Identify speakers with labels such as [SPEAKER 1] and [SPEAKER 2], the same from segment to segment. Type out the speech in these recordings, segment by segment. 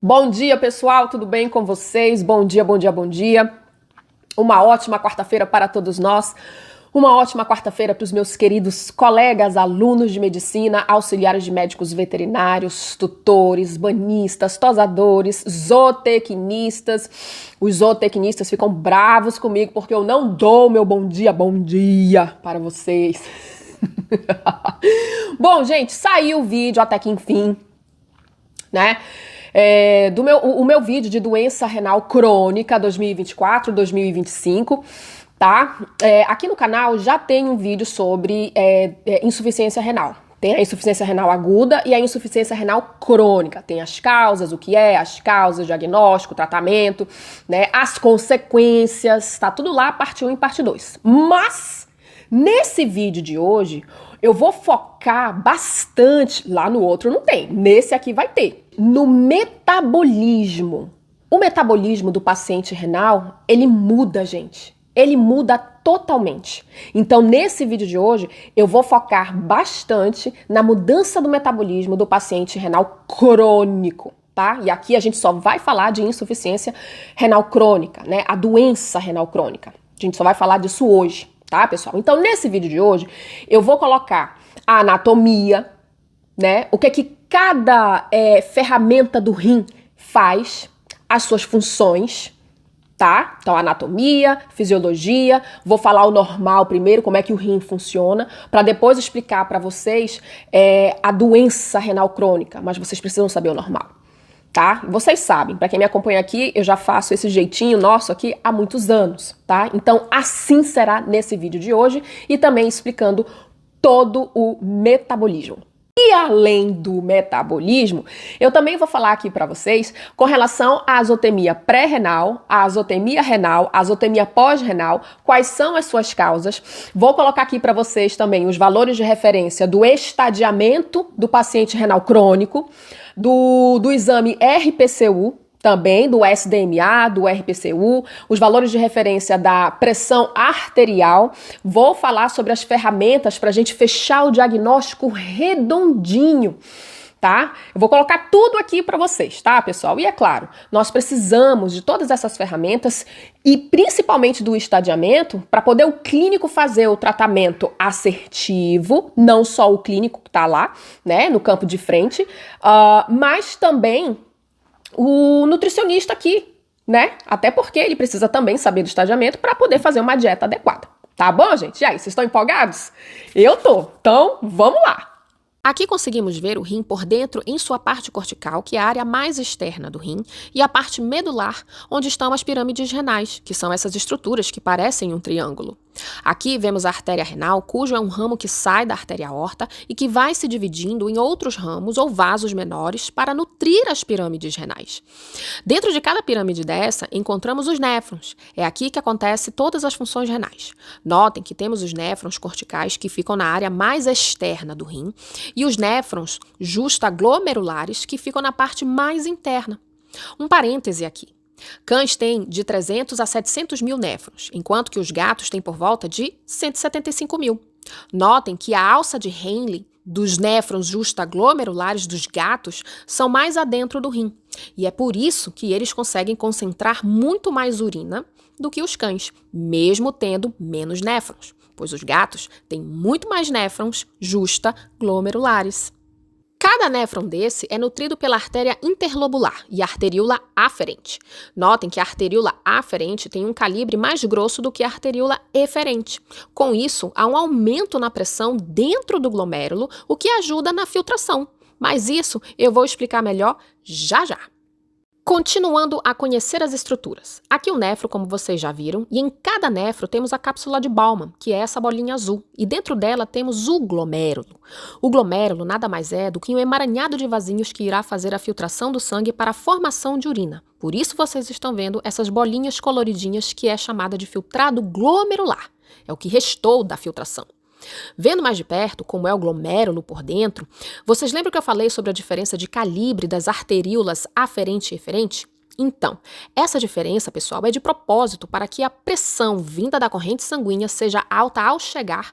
[SPEAKER 1] Bom dia, pessoal, tudo bem com vocês? Bom dia, bom dia, bom dia. Uma ótima quarta-feira para todos nós. Uma ótima quarta-feira para os meus queridos colegas, alunos de medicina, auxiliares de médicos veterinários, tutores, banistas, tosadores, zootecnistas. Os zootecnistas ficam bravos comigo porque eu não dou meu bom dia para vocês. Bom, gente, saiu o vídeo até que enfim, né? O meu vídeo de doença renal crônica 2024-2025, tá? Aqui no canal já tem um vídeo sobre insuficiência renal. Tem a insuficiência renal aguda e a insuficiência renal crônica. Tem as causas, as causas, diagnóstico, tratamento, né? As consequências, tá tudo lá, parte 1 e parte 2. Mas, nesse vídeo de hoje, eu vou focar bastante, lá no outro não tem, nesse aqui vai ter, no metabolismo. O metabolismo do paciente renal, ele muda, gente. Ele muda totalmente. Então, nesse vídeo de hoje, eu vou focar bastante na mudança do metabolismo do paciente renal crônico, tá? E aqui a gente só vai falar de insuficiência renal crônica, né? A doença renal crônica. A gente só vai falar disso hoje, tá, pessoal? Então, nesse vídeo de hoje, eu vou colocar a anatomia, né? O que cada ferramenta do rim faz, as suas funções, tá? Então, anatomia, fisiologia, vou falar o normal primeiro, como é que o rim funciona, para depois explicar para vocês a doença renal crônica, mas vocês precisam saber o normal, tá? Vocês sabem, para quem me acompanha aqui, eu já faço esse jeitinho nosso aqui há muitos anos, tá? Então, assim será nesse vídeo de hoje e também explicando todo o metabolismo. E além do metabolismo, eu também vou falar aqui para vocês com relação à azotemia pré-renal, à azotemia renal, à azotemia pós-renal, quais são as suas causas. Vou colocar aqui para vocês também os valores de referência do estadiamento do paciente renal crônico, do exame RPCU, também do SDMA, do RPCU, os valores de referência da pressão arterial. Vou falar sobre as ferramentas para a gente fechar o diagnóstico redondinho, tá? Eu vou colocar tudo aqui para vocês, tá, pessoal? E é claro, nós precisamos de todas essas ferramentas e principalmente do estadiamento para poder o clínico fazer o tratamento assertivo, não só o clínico que tá lá, né, no campo de frente, mas também o nutricionista aqui, né? Até porque ele precisa também saber do estadiamento para poder fazer uma dieta adequada. Tá bom, gente? E aí, vocês estão empolgados? Eu tô. Então, vamos lá. Aqui conseguimos ver o rim por dentro em sua parte cortical, que é a área mais externa do rim, e a parte medular, onde estão as pirâmides renais, que são essas estruturas que parecem um triângulo. Aqui vemos a artéria renal, cujo é um ramo que sai da artéria aorta e que vai se dividindo em outros ramos ou vasos menores para nutrir as pirâmides renais. Dentro de cada pirâmide dessa, encontramos os néfrons. É aqui que acontecem todas as funções renais. Notem que temos os néfrons corticais que ficam na área mais externa do rim e os néfrons justaglomerulares que ficam na parte mais interna. Um parêntese aqui. Cães têm de 300 a 700 mil néfrons, enquanto que os gatos têm por volta de 175 mil. Notem que a alça de Henle dos néfrons justaglomerulares dos gatos são mais adentro do rim, e é por isso que eles conseguem concentrar muito mais urina do que os cães, mesmo tendo menos néfrons, pois os gatos têm muito mais néfrons justaglomerulares. Cada néfron desse é nutrido pela artéria interlobular e arteríola aferente. Notem que a arteríola aferente tem um calibre mais grosso do que a arteríola eferente. Com isso, há um aumento na pressão dentro do glomérulo, o que ajuda na filtração. Mas isso eu vou explicar melhor já já. Continuando a conhecer as estruturas. Aqui o néfro, como vocês já viram, e em cada néfro temos a cápsula de Bowman, que é essa bolinha azul, e dentro dela temos o glomérulo. O glomérulo nada mais é do que um emaranhado de vasinhos que irá fazer a filtração do sangue para a formação de urina. Por isso vocês estão vendo essas bolinhas coloridinhas que é chamada de filtrado glomerular. É o que restou da filtração. Vendo mais de perto como é o glomérulo por dentro, vocês lembram que eu falei sobre a diferença de calibre das arteríolas aferente e eferente?
[SPEAKER 2] Então, essa diferença, pessoal, é de propósito para que a pressão vinda da corrente sanguínea seja alta ao chegar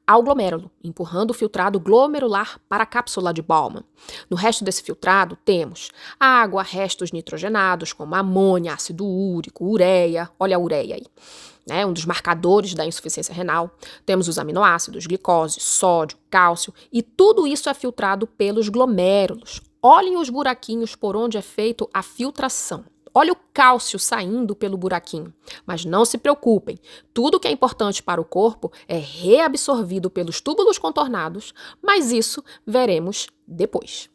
[SPEAKER 2] ao glomérulo, empurrando o filtrado glomerular para a cápsula de Bowman. No resto desse filtrado, temos água, restos nitrogenados, como amônia, ácido úrico, ureia, olha a ureia aí, né, um dos marcadores da insuficiência renal. Temos os aminoácidos, glicose, sódio, cálcio, e tudo isso é filtrado pelos glomérulos. Olhem os buraquinhos por onde é feita a filtração. Olha o cálcio saindo pelo buraquinho. Mas não se preocupem, tudo que é importante para o corpo é reabsorvido pelos túbulos contornados, mas isso veremos depois.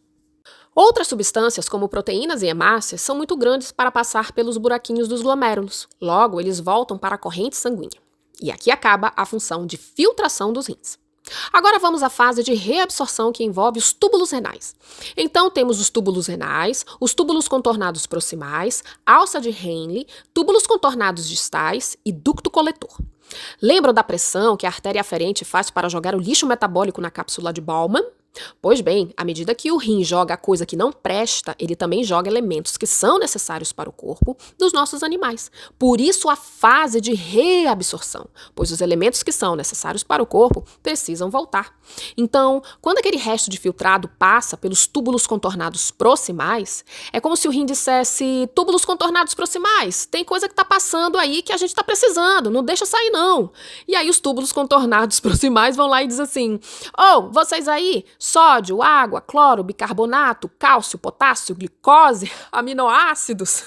[SPEAKER 2] Outras substâncias, como proteínas e hemácias, são muito grandes para passar pelos buraquinhos dos glomérulos. Logo, eles voltam para a corrente sanguínea. E aqui acaba a função de filtração dos rins. Agora vamos à fase de reabsorção que envolve os túbulos renais. Então temos os túbulos renais, os túbulos contornados proximais, alça de Henle, túbulos contornados distais e ducto coletor. Lembram da pressão que a artéria aferente faz para jogar o lixo metabólico na cápsula de Bowman? Pois bem, à medida que o rim joga coisa que não presta, ele também joga elementos que são necessários para o corpo dos nossos animais. Por isso a fase de reabsorção, pois os elementos que são necessários para o corpo precisam voltar. Então, quando aquele resto de filtrado passa pelos túbulos contornados proximais, é como se o rim dissesse: túbulos contornados proximais, tem coisa que está passando aí que a gente está precisando, não deixa sair não. E aí os túbulos contornados proximais vão lá e dizem assim: oh, vocês aí, sódio, água, cloro, bicarbonato, cálcio, potássio, glicose, aminoácidos.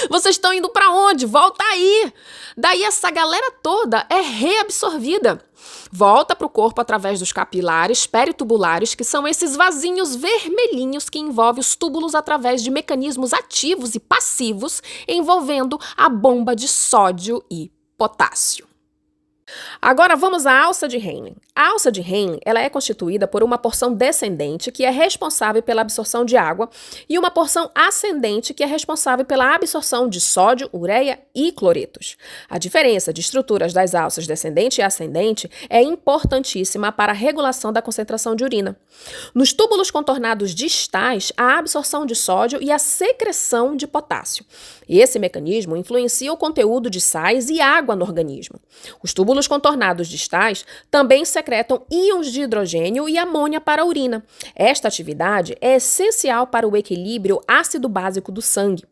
[SPEAKER 2] Vocês estão indo para onde? Volta aí! Daí essa galera toda é reabsorvida. Volta para o corpo através dos capilares peritubulares, que são esses vasinhos vermelhinhos que envolvem os túbulos através de mecanismos ativos e passivos envolvendo a bomba de sódio e potássio. Agora vamos à alça de Henle. A alça de Henle, ela é constituída por uma porção descendente que é responsável pela absorção de água e uma porção ascendente que é responsável pela absorção de sódio, ureia e cloretos. A diferença de estruturas das alças descendente e ascendente é importantíssima para a regulação da concentração de urina. Nos túbulos contornados distais, há a absorção de sódio e a secreção de potássio. Esse mecanismo influencia o conteúdo de sais e água no organismo. Os túbulos contornados distais também secretam íons de hidrogênio e amônia para a urina. Esta atividade é essencial para o equilíbrio ácido-básico do sangue.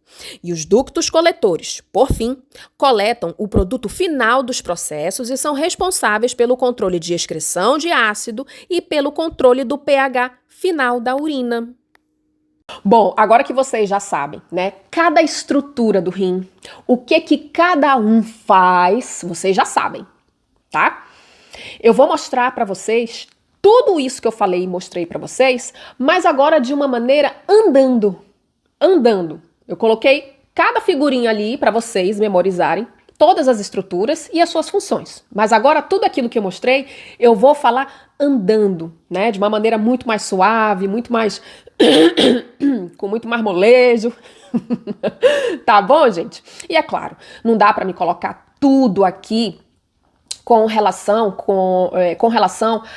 [SPEAKER 2] E os ductos coletores, por fim, coletam o produto final dos processos e são responsáveis pelo controle de excreção de ácido e pelo controle do pH final da urina.
[SPEAKER 1] Bom, agora que vocês já sabem, né, cada estrutura do rim, o que cada um faz, vocês já sabem, tá? Eu vou mostrar para vocês tudo isso que eu falei e mostrei para vocês, mas agora de uma maneira andando. Eu coloquei cada figurinha ali para vocês memorizarem todas as estruturas e as suas funções. Mas agora tudo aquilo que eu mostrei, eu vou falar andando, né, de uma maneira muito mais suave, muito mais com muito mais molejo. Tá bom, gente? E é claro, não dá para me colocar tudo aqui com relação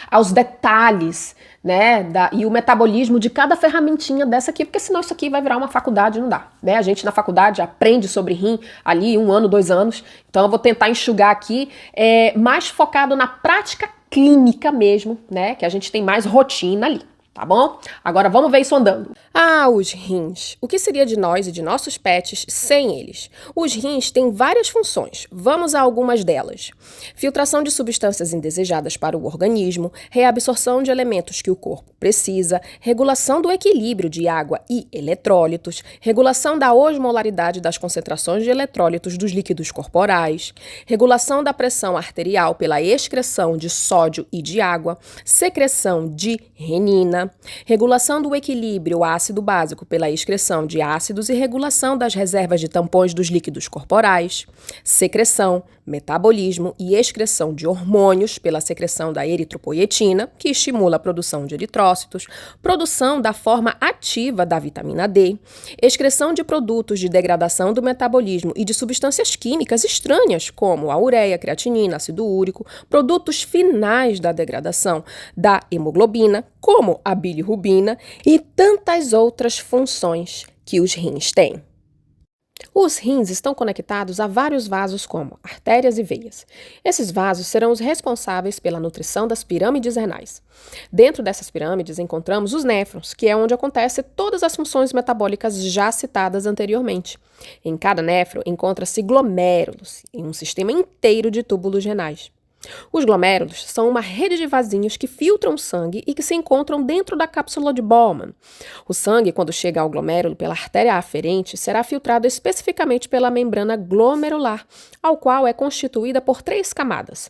[SPEAKER 1] aos detalhes, né, e o metabolismo de cada ferramentinha dessa aqui, porque senão isso aqui vai virar uma faculdade, não dá, né? A gente na faculdade aprende sobre rim ali 1 ano, 2 anos, então eu vou tentar enxugar aqui mais focado na prática clínica mesmo, né, que a gente tem mais rotina ali. Tá bom? Agora vamos ver isso andando.
[SPEAKER 2] Ah, os rins. O que seria de nós e de nossos pets sem eles? Os rins têm várias funções. Vamos a algumas delas. Filtração de substâncias indesejadas para o organismo, reabsorção de elementos que o corpo precisa, regulação do equilíbrio de água e eletrólitos, regulação da osmolaridade das concentrações de eletrólitos dos líquidos corporais, regulação da pressão arterial pela excreção de sódio e de água, secreção de renina, regulação do equilíbrio ácido-básico pela excreção de ácidos e regulação das reservas de tampões dos líquidos corporais, secreção, metabolismo e excreção de hormônios pela secreção da eritropoietina, que estimula a produção de eritrócitos, produção da forma ativa da vitamina D, excreção de produtos de degradação do metabolismo e de substâncias químicas estranhas, como a ureia, creatinina, ácido úrico, produtos finais da degradação da hemoglobina, como a bilirrubina, e tantas outras funções que os rins têm. Os rins estão conectados a vários vasos como artérias e veias. Esses vasos serão os responsáveis pela nutrição das pirâmides renais. Dentro dessas pirâmides encontramos os néfrons, que é onde acontecem todas as funções metabólicas já citadas anteriormente. Em cada néfron encontra-se glomérulos em um sistema inteiro de túbulos renais. Os glomérulos são uma rede de vasinhos que filtram o sangue e que se encontram dentro da cápsula de Bowman. O sangue, quando chega ao glomérulo pela artéria aferente, será filtrado especificamente pela membrana glomerular, ao qual é constituída por 3 camadas: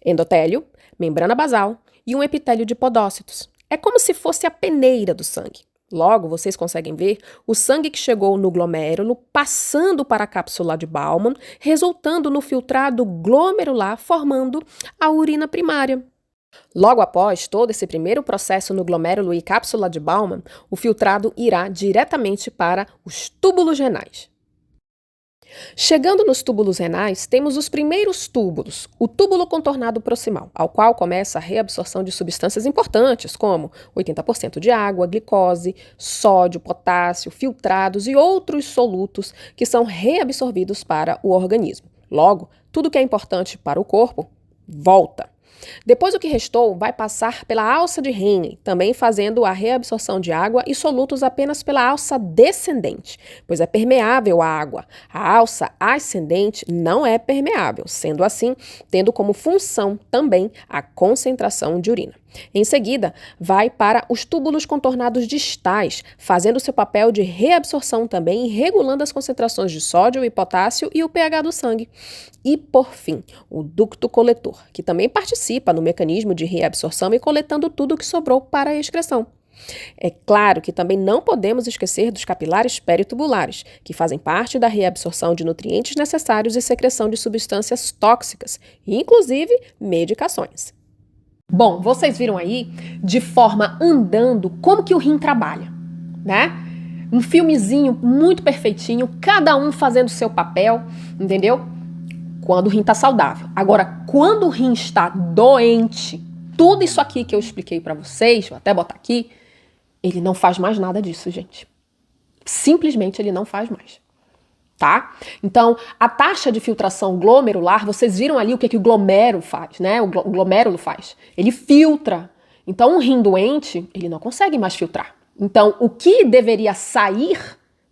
[SPEAKER 2] endotélio, membrana basal e um epitélio de podócitos. É como se fosse a peneira do sangue. Logo, vocês conseguem ver o sangue que chegou no glomérulo passando para a cápsula de Bowman, resultando no filtrado glomerular, formando a urina primária. Logo após todo esse primeiro processo no glomérulo e cápsula de Bowman, o filtrado irá diretamente para os túbulos renais. Chegando nos túbulos renais, temos os primeiros túbulos, o túbulo contornado proximal, ao qual começa a reabsorção de substâncias importantes, como 80% de água, glicose, sódio, potássio, filtrados e outros solutos que são reabsorvidos para o organismo. Logo, tudo que é importante para o corpo volta. Depois, o que restou vai passar pela alça de Henle, também fazendo a reabsorção de água e solutos apenas pela alça descendente, pois é permeável à água. A alça ascendente não é permeável, sendo assim, tendo como função também a concentração de urina. Em seguida, vai para os túbulos contornados distais, fazendo seu papel de reabsorção também e regulando as concentrações de sódio e potássio e o pH do sangue. E, por fim, o ducto coletor, que também participa no mecanismo de reabsorção e coletando tudo o que sobrou para a excreção. É claro que também não podemos esquecer dos capilares peritubulares, que fazem parte da reabsorção de nutrientes necessários e secreção de substâncias tóxicas, inclusive medicações.
[SPEAKER 1] Bom, vocês viram aí, de forma andando, como que o rim trabalha, né? Um filmezinho muito perfeitinho, cada um fazendo o seu papel, entendeu? Quando o rim está saudável. Agora, quando o rim está doente, tudo isso aqui que eu expliquei para vocês, vou até botar aqui, ele não faz mais nada disso, gente. Simplesmente ele não faz mais. Tá? Então, a taxa de filtração glomerular, vocês viram ali o que o glomérulo faz, né? O glomérulo faz. Ele filtra. Então, um rim doente, ele não consegue mais filtrar. Então, o que deveria sair,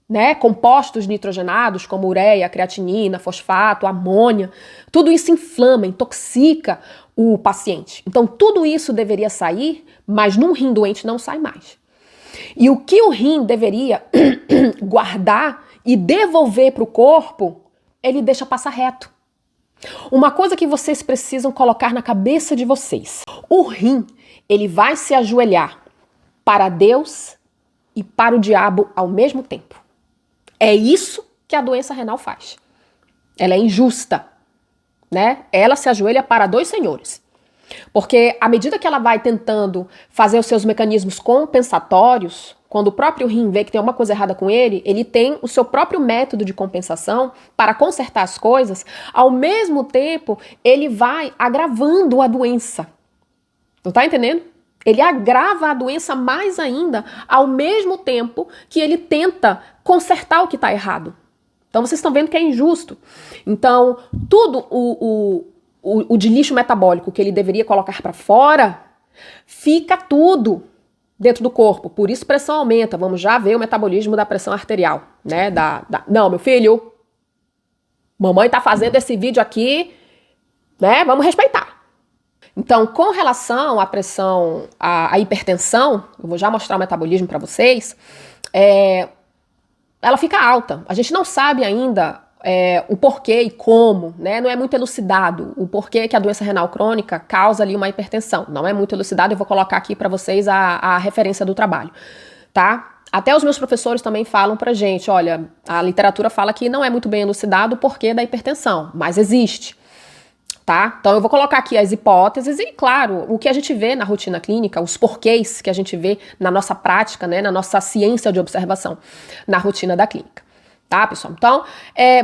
[SPEAKER 1] né? Compostos nitrogenados, como ureia, creatinina, fosfato, amônia, tudo isso inflama, intoxica o paciente. Então, tudo isso deveria sair, mas num rim doente não sai mais. E o que o rim deveria guardar e devolver para o corpo, ele deixa passar reto. Uma coisa que vocês precisam colocar na cabeça de vocês. O rim, ele vai se ajoelhar para Deus e para o diabo ao mesmo tempo. É isso que a doença renal faz. Ela é injusta, né? Ela se ajoelha para 2 senhores. Porque à medida que ela vai tentando fazer os seus mecanismos compensatórios, quando o próprio rim vê que tem alguma coisa errada com ele, ele tem o seu próprio método de compensação para consertar as coisas, ao mesmo tempo ele vai agravando a doença. Não tá entendendo? Ele agrava a doença mais ainda, ao mesmo tempo que ele tenta consertar o que está errado. Então vocês estão vendo que é injusto. Então, tudo o de lixo metabólico que ele deveria colocar para fora, fica tudo dentro do corpo. Por isso pressão aumenta. Vamos já ver o metabolismo da pressão arterial, né? Não, meu filho, mamãe tá fazendo esse vídeo aqui, né? Vamos respeitar. Então, com relação à pressão, à hipertensão, eu vou já mostrar o metabolismo para vocês, ela fica alta. A gente não sabe ainda o porquê e como, né? Não é muito elucidado o porquê que a doença renal crônica causa ali uma hipertensão. Não é muito elucidado, eu vou colocar aqui para vocês a referência do trabalho, tá? Até os meus professores também falam pra gente, olha, a literatura fala que não é muito bem elucidado o porquê da hipertensão, mas existe, tá? Então eu vou colocar aqui as hipóteses e, claro, o que a gente vê na rotina clínica, os porquês que a gente vê na nossa prática, né, na nossa ciência de observação, na rotina da clínica. Tá, pessoal? Então,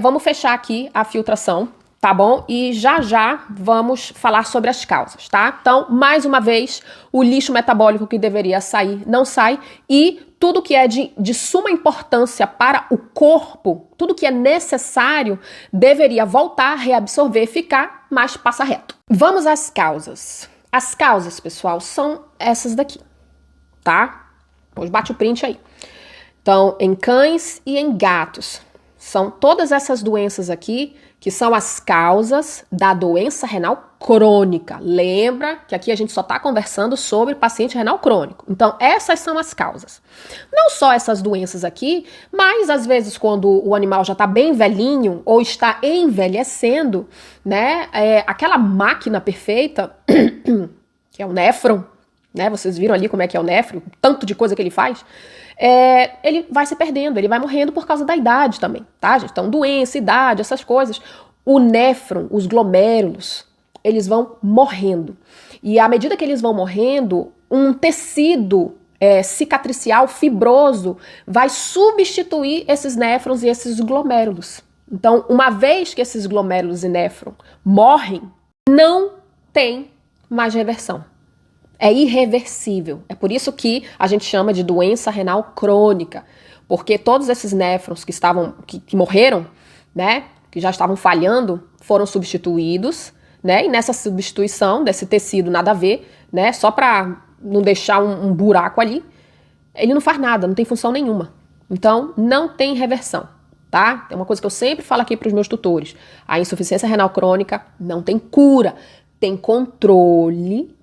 [SPEAKER 1] vamos fechar aqui a filtração, tá bom? E já vamos falar sobre as causas, tá? Então, mais uma vez, o lixo metabólico que deveria sair não sai e tudo que é de suma importância para o corpo, tudo que é necessário, deveria voltar, reabsorver, ficar, mas passa reto. Vamos às causas. As causas, pessoal, são essas daqui, tá? Pois bate o print aí. Então, em cães e em gatos. São todas essas doenças aqui que são as causas da doença renal crônica. Lembra que aqui a gente só está conversando sobre paciente renal crônico. Então, essas são as causas. Não só essas doenças aqui, mas às vezes quando o animal já está bem velhinho ou está envelhecendo, né, aquela máquina perfeita, que é o néfron, né, vocês viram ali como é que é o néfron, o tanto de coisa que ele faz, ele vai se perdendo, ele vai morrendo por causa da idade também, tá, gente? Então, doença, idade, essas coisas. O néfron, os glomérulos, eles vão morrendo. E à medida que eles vão morrendo, um tecido cicatricial fibroso vai substituir esses néfrons e esses glomérulos. Então, uma vez que esses glomérulos e néfron morrem, não tem mais reversão. É irreversível. É por isso que a gente chama de doença renal crônica, porque todos esses néfrons que morreram, né, que já estavam falhando, foram substituídos, né, e nessa substituição desse tecido nada a ver, né, só para não deixar um buraco ali, ele não faz nada, não tem função nenhuma. Então, não tem reversão, tá? É uma coisa que eu sempre falo aqui para os meus tutores. A insuficiência renal crônica não tem cura, tem controle.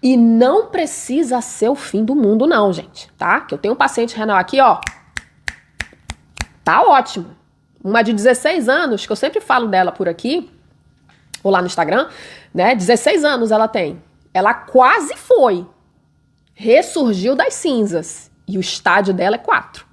[SPEAKER 1] E não precisa ser o fim do mundo não, gente, tá? Que eu tenho um paciente renal aqui, ó, tá ótimo. Uma de 16 anos, que eu sempre falo dela por aqui, ou lá no Instagram, né? 16 anos ela tem. Ela quase foi. Ressurgiu das cinzas. E o estádio dela é 4,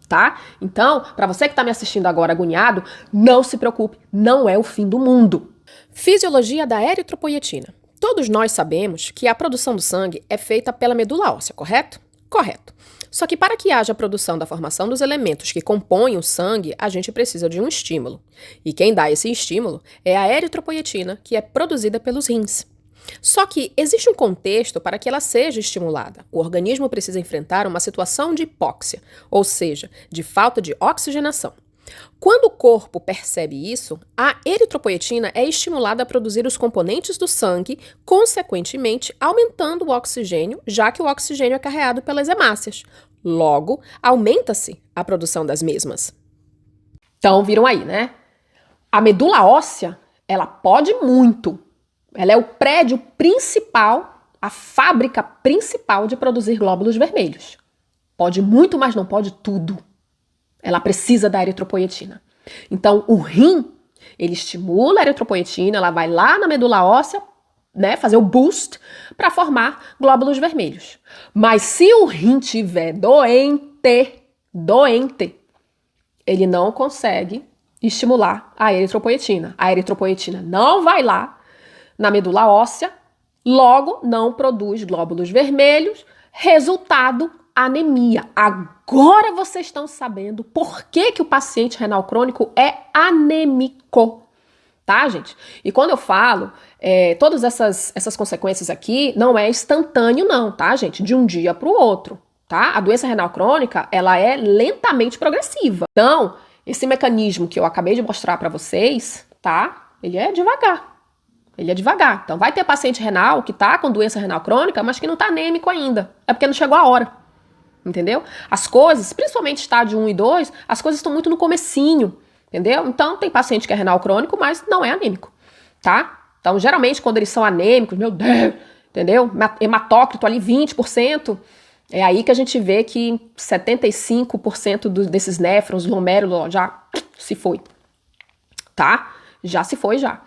[SPEAKER 1] tá? Então, pra você que tá me assistindo agora agoniado, não se preocupe, não é o fim do mundo.
[SPEAKER 2] Fisiologia da eritropoietina. Todos nós sabemos que a produção do sangue é feita pela medula óssea, correto? Correto. Só que para que haja a produção da formação dos elementos que compõem o sangue, a gente precisa de um estímulo. E quem dá esse estímulo é a eritropoietina, que é produzida pelos rins. Só que existe um contexto para que ela seja estimulada. O organismo precisa enfrentar uma situação de hipóxia, ou seja, de falta de oxigenação. Quando o corpo percebe isso, a eritropoietina é estimulada a produzir os componentes do sangue, consequentemente aumentando o oxigênio, já que o oxigênio é carreado pelas hemácias. Logo, aumenta-se a produção das mesmas.
[SPEAKER 1] Então, viram aí, né? A medula óssea, ela pode muito. Ela é o prédio principal, a fábrica principal de produzir glóbulos vermelhos. Pode muito, mas não pode tudo. Ela precisa da eritropoietina. Então, o rim, ele estimula a eritropoietina, ela vai lá na medula óssea, né, fazer o boost para formar glóbulos vermelhos. Mas se o rim tiver doente, ele não consegue estimular a eritropoietina. A eritropoietina não vai lá na medula óssea, logo não produz glóbulos vermelhos, resultado, anemia. Agora vocês estão sabendo por que o paciente renal crônico é anêmico, tá, gente? E quando eu falo, todas essas consequências aqui, não é instantâneo não, tá, gente? De um dia para o outro, tá? A doença renal crônica, ela é lentamente progressiva. Então, esse mecanismo que eu acabei de mostrar para vocês, tá? Ele é devagar. Ele é devagar. Então, vai ter paciente renal que tá com doença renal crônica, mas que não tá anêmico ainda. É porque não chegou a hora. Entendeu? As coisas, principalmente estágio 1 e 2, as coisas estão muito no comecinho. Entendeu? Então, tem paciente que é renal crônico, mas não é anêmico. Tá? Então, geralmente, quando eles são anêmicos, meu Deus, entendeu? Hematócrito ali, 20%. É aí que a gente vê que 75% desses néfrons, glomérulos, já se foi. Tá? Já se foi, já.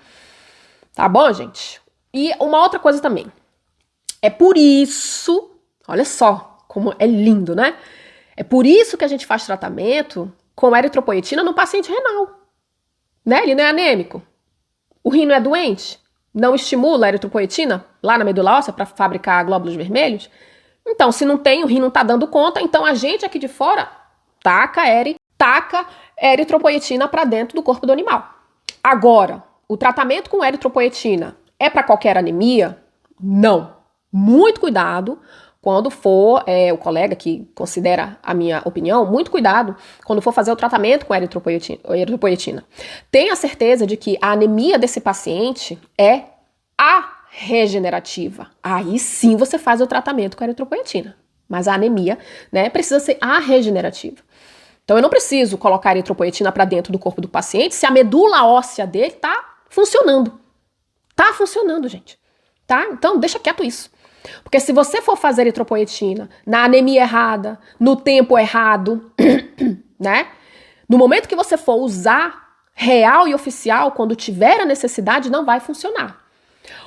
[SPEAKER 1] Tá bom, gente? E uma outra coisa também. É por isso, olha só como é lindo, né? É por isso que a gente faz tratamento com eritropoietina no paciente renal. Né? Ele não é anêmico. O rim não é doente. Não estimula a eritropoietina lá na medula óssea para fabricar glóbulos vermelhos. Então, se não tem, o rim não tá dando conta, então a gente aqui de fora taca eritropoietina para dentro do corpo do animal. Agora, o tratamento com eritropoetina é para qualquer anemia? Não. Muito cuidado quando for, o colega que considera a minha opinião, muito cuidado quando for fazer o tratamento com eritropoetina. Tenha certeza de que a anemia desse paciente é regenerativa. Aí sim você faz o tratamento com eritropoetina. Mas a anemia, né, precisa ser regenerativa. Então eu não preciso colocar eritropoetina para dentro do corpo do paciente se a medula óssea dele tá funcionando. Tá funcionando, gente. Tá? Então deixa quieto isso. Porque se você for fazer eritropoetina na anemia errada, no tempo errado, né? No momento que você for usar real e oficial, quando tiver a necessidade, não vai funcionar.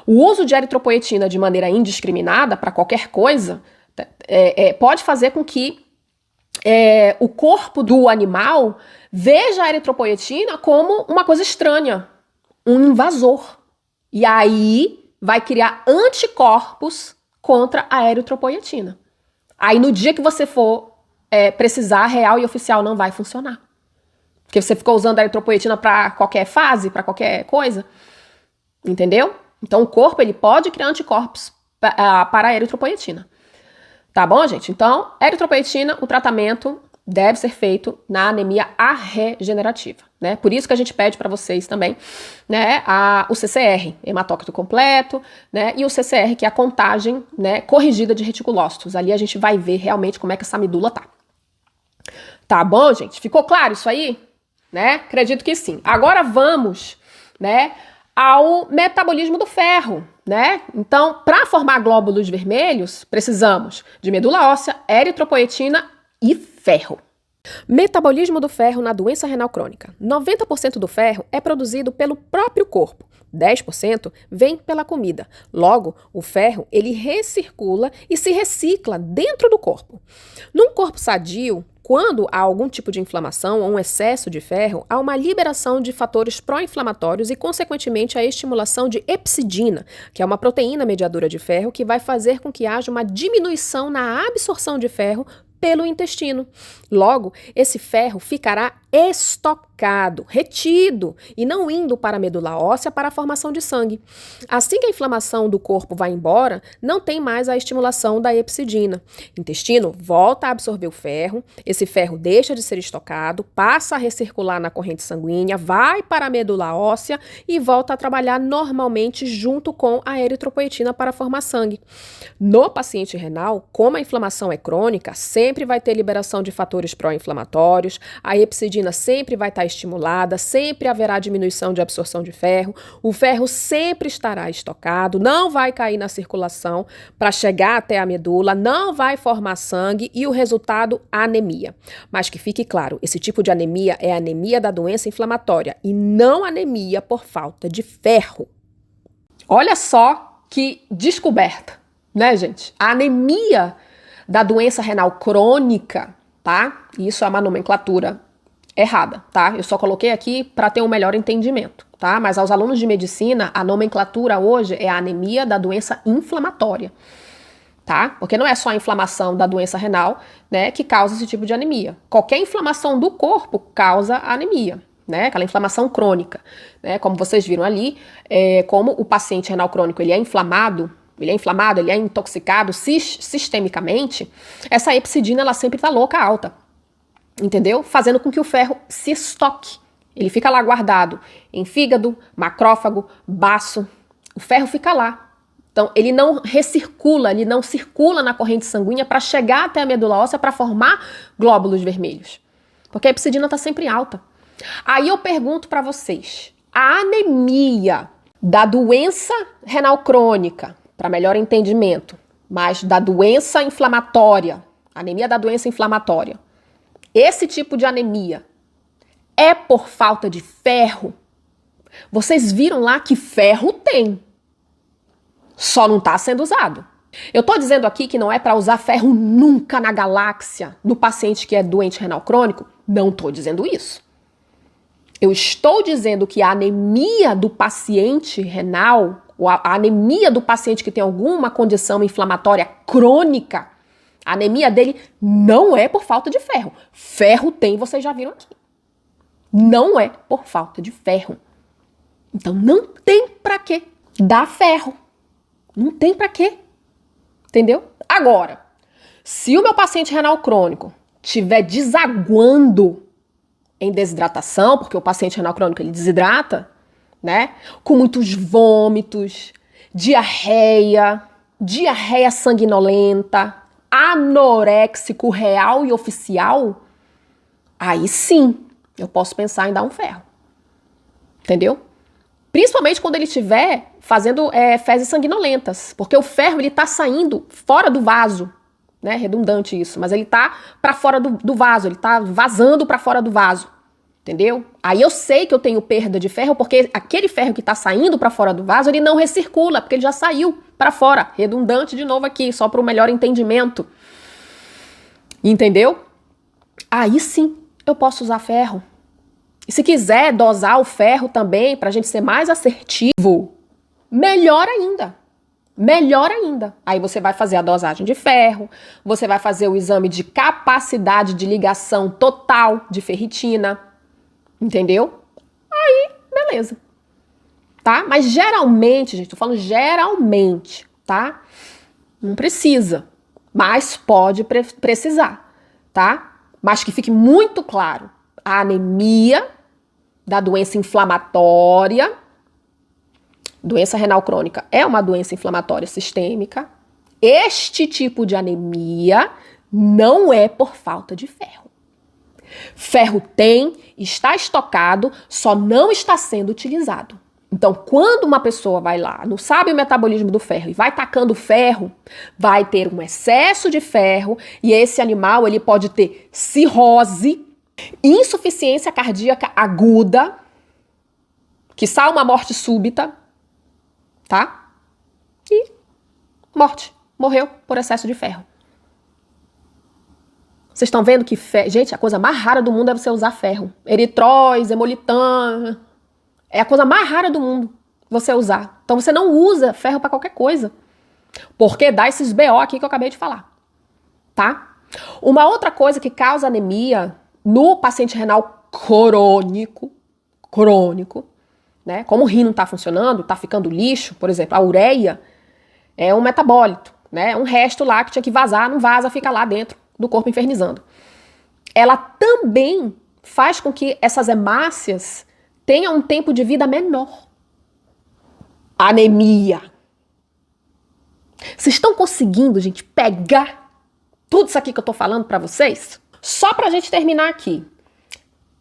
[SPEAKER 1] O uso de eritropoetina de maneira indiscriminada para qualquer coisa pode fazer com que o corpo do animal veja a eritropoetina como uma coisa estranha, um invasor. E aí vai criar anticorpos contra a eritropoetina. Aí no dia que você for precisar, real e oficial não vai funcionar. Porque você ficou usando a eritropoetina para qualquer fase, para qualquer coisa. Entendeu? Então o corpo ele pode criar anticorpos para a eritropoetina. Tá bom, gente? Então, eritropoetina, o tratamento deve ser feito na anemia regenerativa, né? Por isso que a gente pede para vocês também, né, o CCR, hematócrito completo, né, e o CCR, que é a contagem, né, corrigida de reticulócitos. Ali a gente vai ver realmente como é que essa medula tá. Tá bom, gente? Ficou claro isso aí? Né? Acredito que sim. Agora vamos, né, ao metabolismo do ferro, né? Então, para formar glóbulos vermelhos, precisamos de medula óssea, eritropoetina e ferro.
[SPEAKER 2] Metabolismo do ferro na doença renal crônica. 90% do ferro é produzido pelo próprio corpo. 10% vem pela comida. Logo, o ferro ele recircula e se recicla dentro do corpo. Num corpo sadio, quando há algum tipo de inflamação ou um excesso de ferro, há uma liberação de fatores pró-inflamatórios e, consequentemente, a estimulação de hepcidina, que é uma proteína mediadora de ferro que vai fazer com que haja uma diminuição na absorção de ferro pelo intestino. Logo, esse ferro ficará estocado, retido e não indo para a medula óssea para a formação de sangue. Assim que a inflamação do corpo vai embora, não tem mais a estimulação da hepcidina. O intestino volta a absorver o ferro, esse ferro deixa de ser estocado, passa a recircular na corrente sanguínea, vai para a medula óssea e volta a trabalhar normalmente junto com a eritropoetina para formar sangue. No paciente renal, como a inflamação é crônica, sempre vai ter liberação de fatores pró-inflamatórios, a hepcidina sempre vai estar estimulada, sempre haverá diminuição de absorção de ferro, o ferro sempre estará estocado, não vai cair na circulação para chegar até a medula, não vai formar sangue e o resultado, anemia. Mas que fique claro, esse tipo de anemia é anemia da doença inflamatória e não anemia por falta de ferro.
[SPEAKER 1] Olha só que descoberta, né, gente? A anemia da doença renal crônica, tá? Isso é uma nomenclatura errada, tá? Eu só coloquei aqui para ter um melhor entendimento, tá? Mas aos alunos de medicina, a nomenclatura hoje é a anemia da doença inflamatória, tá? Porque não é só a inflamação da doença renal, né, que causa esse tipo de anemia. Qualquer inflamação do corpo causa anemia, né? Aquela inflamação crônica, né? Como vocês viram ali, como o paciente renal crônico ele é inflamado, ele é intoxicado sistemicamente, essa hepcidina ela sempre tá louca alta. Entendeu? Fazendo com que o ferro se estoque. Ele fica lá guardado em fígado, macrófago, baço. O ferro fica lá. Então, ele não recircula, ele não circula na corrente sanguínea para chegar até a medula óssea para formar glóbulos vermelhos. Porque a hepcidina está sempre alta. Aí eu pergunto para vocês, a anemia da doença renal crônica, para melhor entendimento, mas da doença inflamatória, anemia da doença inflamatória, esse tipo de anemia é por falta de ferro? Vocês viram lá que ferro tem, só não está sendo usado. Eu estou dizendo aqui que não é para usar ferro nunca na galáxia no paciente que é doente renal crônico? Não estou dizendo isso. Eu estou dizendo que a anemia do paciente renal, ou a anemia do paciente que tem alguma condição inflamatória crônica, a anemia dele não é por falta de ferro. Ferro tem, vocês já viram aqui. Não é por falta de ferro. Então não tem pra quê dar ferro. Não tem pra quê. Entendeu? Agora, se o meu paciente renal crônico estiver desaguando em desidratação, porque o paciente renal crônico ele desidrata, né? Com muitos vômitos, diarreia sanguinolenta, anoréxico real e oficial, aí sim eu posso pensar em dar um ferro. Entendeu? Principalmente quando ele estiver fazendo fezes sanguinolentas, porque o ferro ele está saindo fora do vaso, né? Redundante isso, mas ele está para fora do vaso, ele está vazando para fora do vaso, entendeu? Aí eu sei que eu tenho perda de ferro porque aquele ferro que está saindo para fora do vaso ele não recircula, porque ele já saiu para fora. Redundante de novo aqui, só para o melhor entendimento, entendeu? Aí sim eu posso usar ferro. E se quiser dosar o ferro também, para a gente ser mais assertivo, melhor ainda. Melhor ainda. Aí você vai fazer a dosagem de ferro, você vai fazer o exame de capacidade de ligação total de ferritina, entendeu? Aí, beleza. Tá? Mas geralmente, gente, tô falando geralmente, tá? Não precisa, mas pode precisar, tá? Mas que fique muito claro. A anemia da doença inflamatória, doença renal crônica é uma doença inflamatória sistêmica. Este tipo de anemia não é por falta de ferro. Ferro tem, está estocado, só não está sendo utilizado. Então, quando uma pessoa vai lá, não sabe o metabolismo do ferro e vai tacando ferro, vai ter um excesso de ferro e esse animal ele pode ter cirrose, insuficiência cardíaca aguda, quiçá uma morte súbita, tá? E morte. Morreu por excesso de ferro. Vocês estão vendo que gente, a coisa mais rara do mundo é você usar ferro. Eritróis, hemolitan, é a coisa mais rara do mundo você usar. Então você não usa ferro para qualquer coisa. Porque dá esses BO aqui que eu acabei de falar, tá? Uma outra coisa que causa anemia no paciente renal crônico, né? Como o rim não está funcionando, está ficando lixo, por exemplo, a ureia é um metabólito, né? Um resto lá que tinha que vazar, não vaza, fica lá dentro do corpo infernizando. Ela também faz com que essas hemácias tenham um tempo de vida menor. Anemia. Vocês estão conseguindo, gente, pegar tudo isso aqui que eu tô falando para vocês? Só pra gente terminar aqui.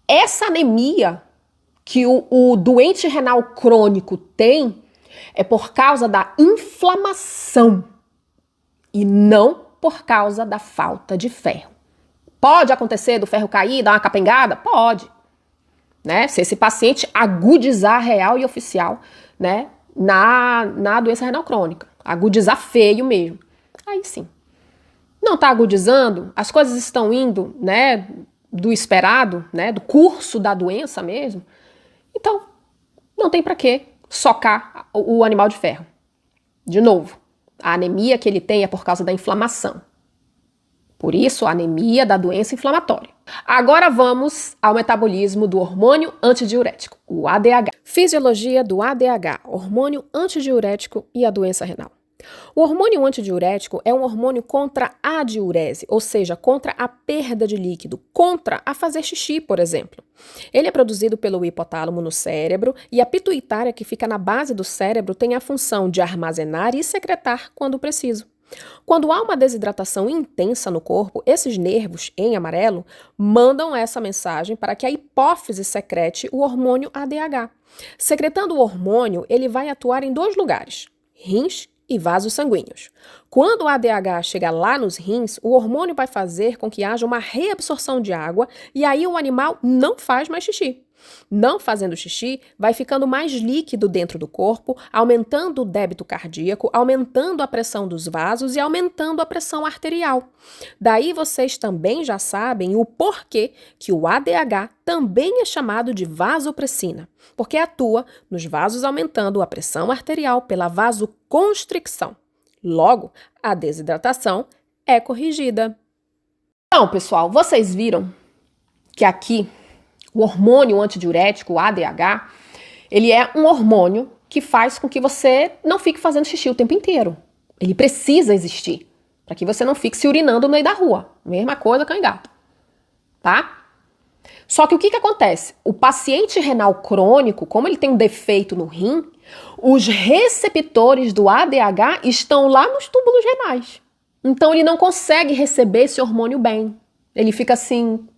[SPEAKER 1] Essa anemia que o doente renal crônico tem é por causa da inflamação e não por causa da falta de ferro. Pode acontecer do ferro cair, dar uma capengada? Pode. Né? Se esse paciente agudizar real e oficial, né? na doença renal crônica. Agudizar feio mesmo. Aí sim. Não está agudizando, as coisas estão indo, né, do esperado, né, do curso da doença mesmo. Então, não tem para que socar o animal de ferro. De novo, a anemia que ele tem é por causa da inflamação. Por isso, a anemia da doença inflamatória. Agora vamos ao metabolismo do hormônio antidiurético, o ADH.
[SPEAKER 2] Fisiologia do ADH, hormônio antidiurético e a doença renal. O hormônio antidiurético é um hormônio contra a diurese, ou seja, contra a perda de líquido, contra a fazer xixi, por exemplo. Ele é produzido pelo hipotálamo no cérebro e a pituitária, que fica na base do cérebro, tem a função de armazenar e secretar quando preciso. Quando há uma desidratação intensa no corpo, esses nervos, em amarelo, mandam essa mensagem para que a hipófise secrete o hormônio ADH. Secretando o hormônio, ele vai atuar em 2 lugares, rins e vasos sanguíneos. Quando o ADH chega lá nos rins, o hormônio vai fazer com que haja uma reabsorção de água e aí o animal não faz mais xixi. Não fazendo xixi, vai ficando mais líquido dentro do corpo, aumentando o débito cardíaco, aumentando a pressão dos vasos e aumentando a pressão arterial. Daí vocês também já sabem o porquê que o ADH também é chamado de vasopressina, porque atua nos vasos aumentando a pressão arterial pela vasoconstricção. Logo, a desidratação é corrigida.
[SPEAKER 1] Então, pessoal, vocês viram que aqui o hormônio antidiurético, o ADH, Ele é um hormônio que faz com que você não fique fazendo xixi o tempo inteiro. Ele precisa existir para que você não fique se urinando no meio da rua. Mesma coisa cão e gato, tá? Só que o que acontece? O paciente renal crônico, como ele tem um defeito no rim, os receptores do ADH estão lá nos túbulos renais. Então ele não consegue receber esse hormônio bem. Ele fica assim: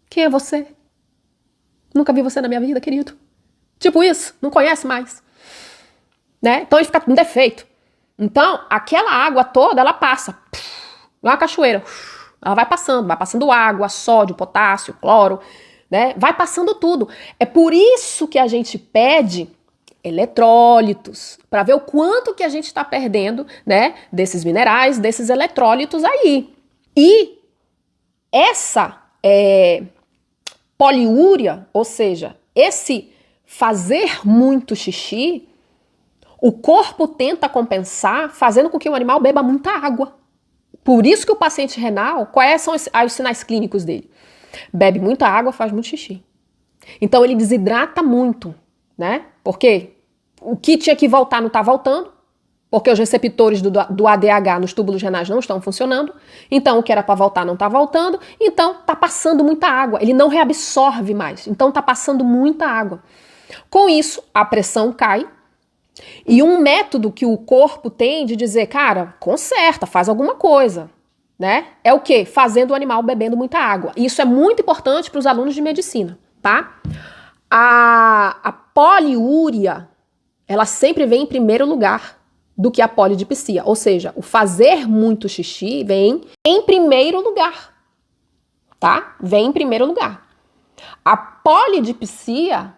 [SPEAKER 1] quem é você? Nunca vi você na minha vida, querido. Tipo isso, não conhece mais. Né? Então ele fica com defeito. Então, aquela água toda, ela passa. Uma cachoeira. Ela vai passando água, sódio, potássio, cloro, né? Vai passando tudo. É por isso que a gente pede eletrólitos, para ver o quanto que a gente está perdendo, né? Desses minerais, desses eletrólitos aí. E essa poliúria, ou seja, esse fazer muito xixi, o corpo tenta compensar fazendo com que o animal beba muita água. Por isso que o paciente renal, quais são os sinais clínicos dele? Bebe muita água, faz muito xixi. Então ele desidrata muito, né? Porque o que tinha que voltar não está voltando, porque os receptores do ADH nos túbulos renais não estão funcionando. Então o que era para voltar não está voltando. Então está passando muita água. Ele não reabsorve mais. Então está passando muita água. Com isso, a pressão cai. E um método que o corpo tem de dizer, cara, conserta, faz alguma coisa, né? É o quê? Fazendo o animal bebendo muita água. E isso é muito importante para os alunos de medicina, tá? A poliúria, ela sempre vem em primeiro lugar do que a polidipsia. Ou seja, o fazer muito xixi vem em primeiro lugar, tá? Vem em primeiro lugar. A polidipsia,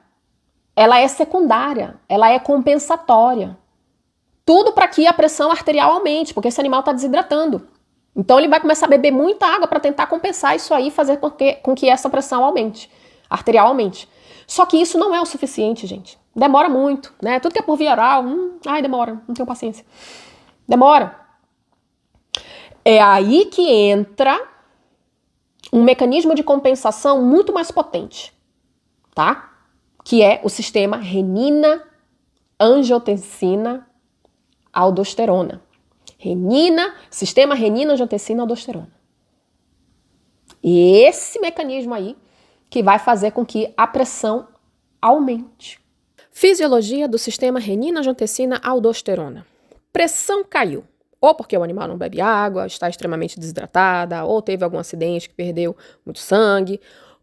[SPEAKER 1] ela é secundária, ela é compensatória. Tudo para que a pressão arterial aumente, porque esse animal está desidratando. Então ele vai começar a beber muita água para tentar compensar isso aí e fazer com que essa pressão aumente, arterial aumente. Só que isso não é o suficiente, gente. Demora muito, né? Tudo que é por via oral, demora, não tenho paciência. Demora. É aí que entra um mecanismo de compensação muito mais potente, tá? Que é o sistema renina-angiotensina-aldosterona. Sistema renina-angiotensina-aldosterona. E esse mecanismo aí que vai fazer com que a pressão aumente.
[SPEAKER 2] Fisiologia do sistema renina-angiotensina-aldosterona. Pressão caiu. Ou porque o animal não bebe água, está extremamente desidratada, ou teve algum acidente que perdeu muito sangue.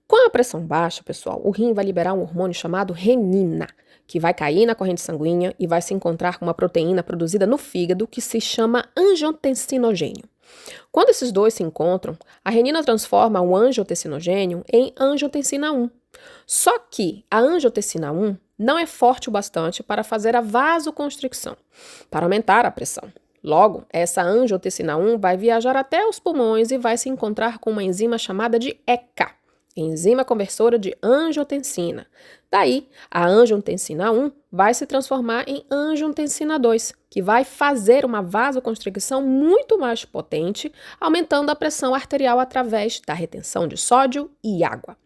[SPEAKER 2] Com a pressão baixa, pessoal, o rim vai liberar um hormônio chamado renina, que vai cair na corrente sanguínea e vai se encontrar com uma proteína produzida no fígado que se chama angiotensinogênio. Quando esses dois se encontram, a renina transforma o angiotensinogênio em angiotensina 1. Só que a angiotensina 1 não é forte o bastante para fazer a vasoconstricção, para aumentar a pressão. Logo, essa angiotensina 1 vai viajar até os pulmões e vai se encontrar com uma enzima chamada de ECA, enzima conversora de angiotensina. Daí, a angiotensina 1 vai se transformar em angiotensina 2, que vai fazer uma vasoconstricção muito mais potente, aumentando a pressão arterial através da retenção de sódio e água.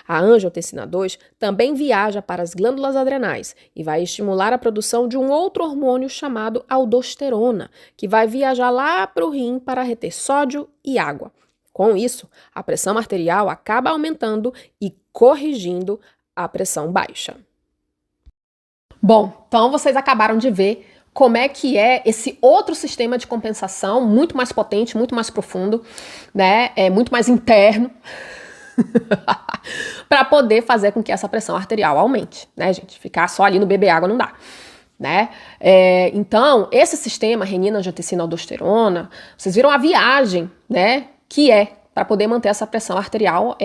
[SPEAKER 2] A angiotensina 2 também viaja para as glândulas adrenais e vai estimular a produção de um outro hormônio chamado aldosterona, que vai viajar lá para o rim para reter sódio e água. Com isso, a pressão arterial acaba aumentando e corrigindo a pressão baixa.
[SPEAKER 1] Bom, então vocês acabaram de ver como é que é esse outro sistema de compensação, muito mais potente, muito mais profundo, né? Muito mais interno, para poder fazer com que essa pressão arterial aumente, né, gente? Ficar só ali no beber água não dá, né? Então, esse sistema renina-angiotensina-aldosterona, vocês viram a viagem, né? Que é para poder manter essa pressão arterial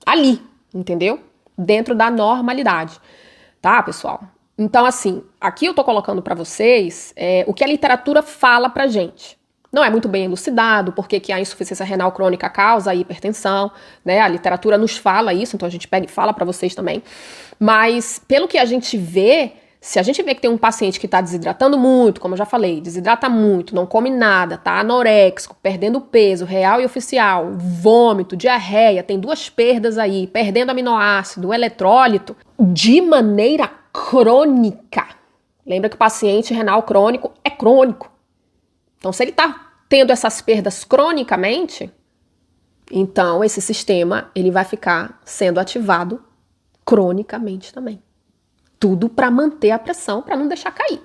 [SPEAKER 1] ali, entendeu? Dentro da normalidade, tá, pessoal? Então, assim, aqui eu tô colocando para vocês o que a literatura fala pra gente. Não é muito bem elucidado porque que a insuficiência renal crônica causa a hipertensão, né? A literatura nos fala isso, então a gente pega e fala para vocês também. Mas, pelo que a gente vê, Se a gente vê que tem um paciente que está desidratando muito, como eu já falei, desidrata muito, não come nada, tá anoréxico, perdendo peso, real e oficial, vômito, diarreia, tem 2 perdas aí, perdendo aminoácido, eletrólito, de maneira crônica. Lembra que o paciente renal crônico é crônico. Então, se ele está tendo essas perdas cronicamente, então esse sistema ele vai ficar sendo ativado cronicamente também. Tudo para manter a pressão, para não deixar cair,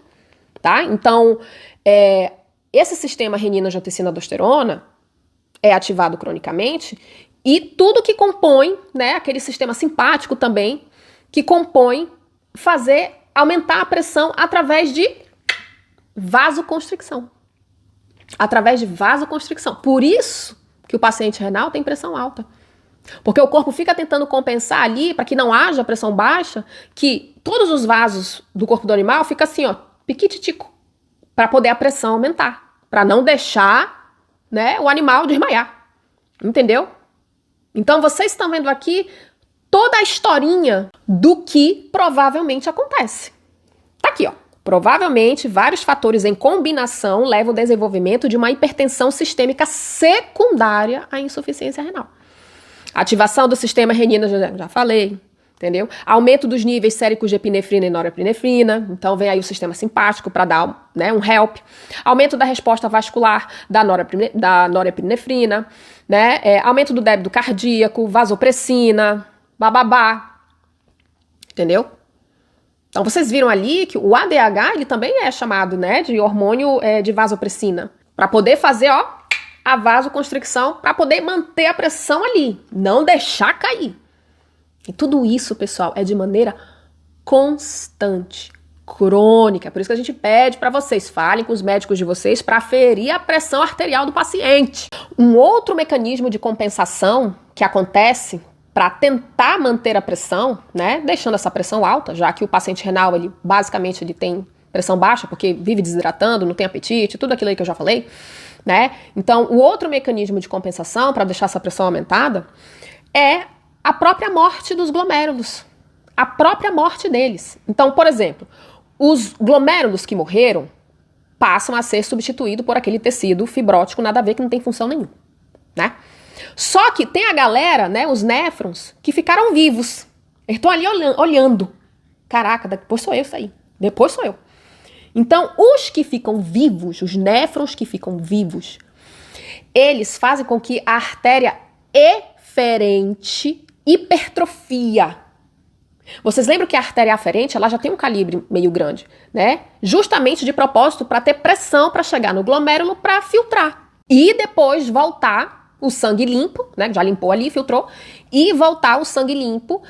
[SPEAKER 1] tá? Então, esse sistema renina-angiotensina-aldosterona é ativado cronicamente e tudo que compõe, né, aquele sistema simpático também, que compõe fazer aumentar a pressão através de vasoconstricção. Através de vasoconstricção. Por isso que o paciente renal tem pressão alta. Porque o corpo fica tentando compensar ali, para que não haja pressão baixa, que todos os vasos do corpo do animal ficam assim, ó, piquititico, para poder a pressão aumentar, para não deixar, né, o animal desmaiar. Entendeu? Então vocês estão vendo aqui toda a historinha do que provavelmente acontece. Tá aqui, ó. Provavelmente, vários fatores em combinação levam ao desenvolvimento de uma hipertensão sistêmica secundária à insuficiência renal. Ativação do sistema renina, já falei, entendeu? Aumento dos níveis séricos de epinefrina e norepinefrina, então vem aí o sistema simpático para dar, né, um help. Aumento da resposta vascular da norepinefrina, né? Aumento do débito cardíaco, vasopressina, bababá, entendeu? Então vocês viram ali que o ADH ele também é chamado, né, de hormônio de vasopressina, para poder fazer, ó, a vasoconstricção, para poder manter a pressão ali, não deixar cair. E tudo isso, pessoal, é de maneira constante, crônica. Por isso que a gente pede para vocês, falem com os médicos de vocês para aferir a pressão arterial do paciente. Um outro mecanismo de compensação que acontece para tentar manter a pressão, né, deixando essa pressão alta, já que o paciente renal, ele basicamente ele tem pressão baixa, porque vive desidratando, não tem apetite, tudo aquilo aí que eu já falei, né? Então, o outro mecanismo de compensação para deixar essa pressão aumentada é a própria morte dos glomérulos, a própria morte deles. Então, por exemplo, os glomérulos que morreram passam a ser substituídos por aquele tecido fibrótico, nada a ver, que não tem função nenhuma, né? Só que tem a galera, né, os néfrons, que ficaram vivos. Eles estão ali olhando. Caraca, depois sou eu isso aí. Depois sou eu. Então, os que ficam vivos, os néfrons que ficam vivos, eles fazem com que a artéria eferente hipertrofia. Vocês lembram que a artéria aferente, ela já tem um calibre meio grande, né? Justamente de propósito para ter pressão para chegar no glomérulo para filtrar. E depois voltar o sangue limpo, né? Já limpou ali, filtrou. E voltar o sangue limpo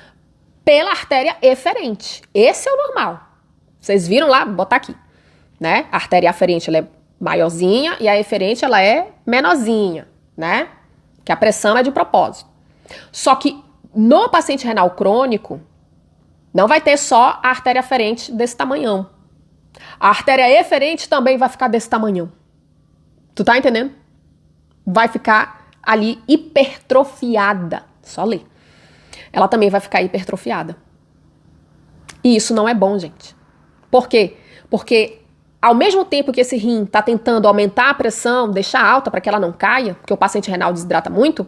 [SPEAKER 1] pela artéria eferente. Esse é o normal. Vocês viram lá? Vou botar aqui. Né? A artéria aferente ela é maiorzinha e a eferente ela é menorzinha, né? Que a pressão é de propósito. Só que no paciente renal crônico não vai ter só a artéria aferente desse tamanhão. A artéria eferente também vai ficar desse tamanhão. Tu tá entendendo? Vai ficar ali hipertrofiada. Só ler. Ela também vai ficar hipertrofiada. E isso não é bom, gente. Por quê? Porque ao mesmo tempo que esse rim está tentando aumentar a pressão, deixar alta para que ela não caia, porque o paciente renal desidrata muito,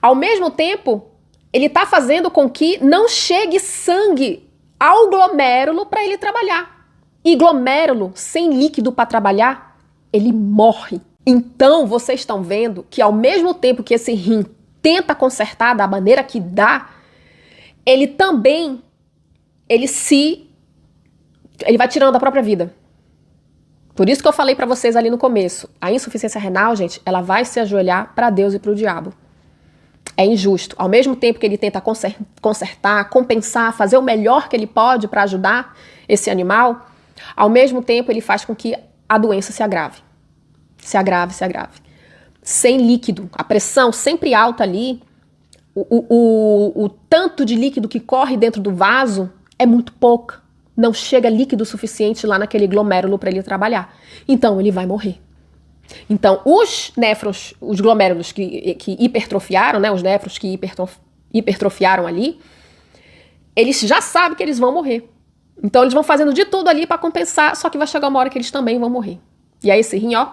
[SPEAKER 1] ao mesmo tempo ele está fazendo com que não chegue sangue ao glomérulo para ele trabalhar. E glomérulo sem líquido para trabalhar, ele morre. Então vocês estão vendo que ao mesmo tempo que esse rim tenta consertar da maneira que dá, ele também ele vai tirando a própria vida. Por isso que eu falei pra vocês ali no começo, a insuficiência renal, gente, ela vai se ajoelhar pra Deus e pro diabo. É injusto. Ao mesmo tempo que ele tenta consertar, compensar, fazer o melhor que ele pode para ajudar esse animal, ao mesmo tempo ele faz com que a doença se agrave. Se agrave, se agrave. Sem líquido, a pressão sempre alta ali, o tanto de líquido que corre dentro do vaso é muito pouco. Não chega líquido suficiente lá naquele glomérulo para ele trabalhar. Então, ele vai morrer. Então, os néfrons, os glomérulos que hipertrofiaram, né, os néfrons que hipertrofiaram ali, eles já sabem que eles vão morrer. Então eles vão fazendo de tudo ali para compensar, só que vai chegar uma hora que eles também vão morrer. E aí esse rim, ó.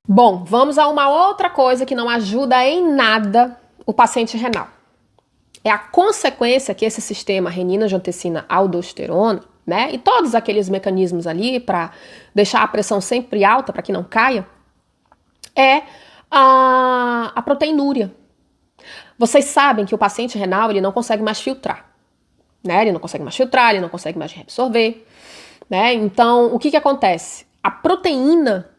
[SPEAKER 1] Bom, vamos a uma outra coisa que não ajuda em nada o paciente renal. É a consequência que esse sistema renina-angiotensina-aldosterona, né, e todos aqueles mecanismos ali para deixar a pressão sempre alta para que não caia, é a proteinúria. Vocês sabem que o paciente renal ele não consegue mais filtrar, né? Ele não consegue mais filtrar, ele não consegue mais reabsorver, né? Então, o que acontece? A proteína,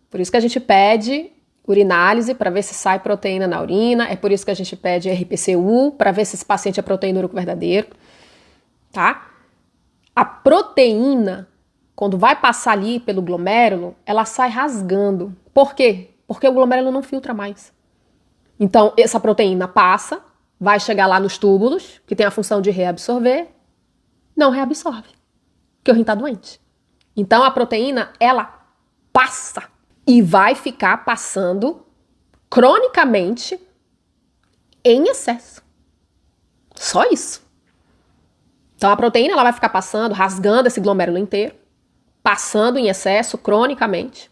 [SPEAKER 1] por isso que a gente pede urinálise para ver se sai proteína na urina, é por isso que a gente pede RPCU para ver se esse paciente é proteinúrico verdadeiro, tá? A proteína, quando vai passar ali pelo glomérulo, ela sai rasgando. Por quê? Porque o glomérulo não filtra mais. Então, essa proteína passa, vai chegar lá nos túbulos, que tem a função de reabsorver, não reabsorve, porque o rim está doente. Então, a proteína, ela passa e vai ficar passando cronicamente em excesso. Só isso. Então, a proteína ela vai ficar passando, rasgando esse glomérulo inteiro, passando em excesso cronicamente.